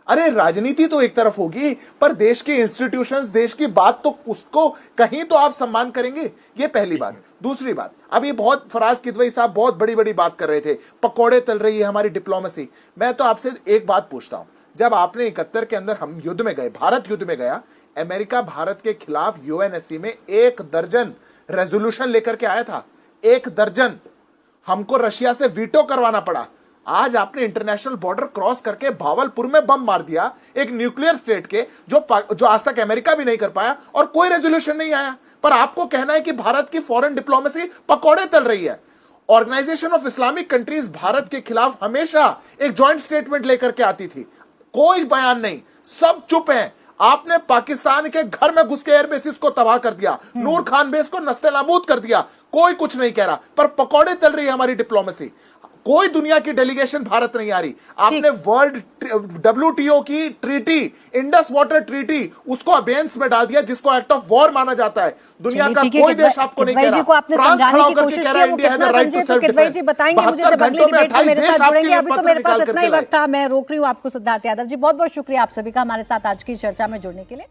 अरे राजनीति तो एक तरफ होगी, पर देश के इंस्टीट्यूशंस, देश की बात तो उसको कहीं तो आप सम्मान करेंगे। ये पहली बात। दूसरी बात, अभी बहुत फराज किदवई साहब बहुत बड़ी बड़ी बात कर रहे थे, पकौड़े तल रही है हमारी डिप्लोमेसी। मैं तो आपसे एक बात पूछता हूं, जब आपने 71 के अंदर हम युद्ध में गए, भारत युद्ध में गया, अमेरिका भारत के खिलाफ यूएनएससी में 1 दर्जन रेजोल्यूशन लेकर के आया था, 1 दर्जन। हमको रशिया से वीटो करवाना पड़ा। आज आपने इंटरनेशनल बॉर्डर क्रॉस करके भावलपुर में बम मार दिया एक न्यूक्लियर स्टेट के, जो आज तक अमेरिका भी नहीं कर पाया, और कोई रेजोल्यूशन नहीं आया। पर आपको कहना है कि भारत की फॉरेन डिप्लोमेसी पकौड़े तल रही है। Organisation of Islamic countries Bharat के खिलाफ हमेशा एक जॉइंट स्टेटमेंट लेकर के आती थी, कोई बयान नहीं, सब चुप हैं। आपने पाकिस्तान के घर में घुस के एयर बेसिस को तबाह कर दिया, नूर खान बेस को नस्ते नाबूद कर दिया, कोई कुछ नहीं कह रहा, पर पकौड़े तल रही है हमारी डिप्लोमेसी। कोई दुनिया की डेलीगेशन भारत नहीं आ रही। आपने वर्ल्ड WTO की ट्रीटी, इंडस वाटर ट्रीटी, उसको अबेंस में डाल दिया, जिसको एक्ट ऑफ वॉर माना जाता है। दुनिया का कोई देश आपको नहीं कह रहा। को आपने फ्रांस समझाने खड़ा की होकर कोशिश के कह की, रहा है वो इंडिया हैज अ कितना राइट टू समझे तो सेल्फ किदवई जी डिफेंस। बताएंगे मुझे, जब अगली 72 घंटों में डिबेट में 28 मेरे देश साथ आपके जुड़ेंगे। लिए अभी तो पत्र मेरे पास निकाल इतना कर ही के वक्त था, मैं रोक रही हूँ आपको। सिद्धार्थ यादव जी बहुत बहुत शुक्रिया आप सभी का हमारे साथ आज की चर्चा में जुड़ने के लिए।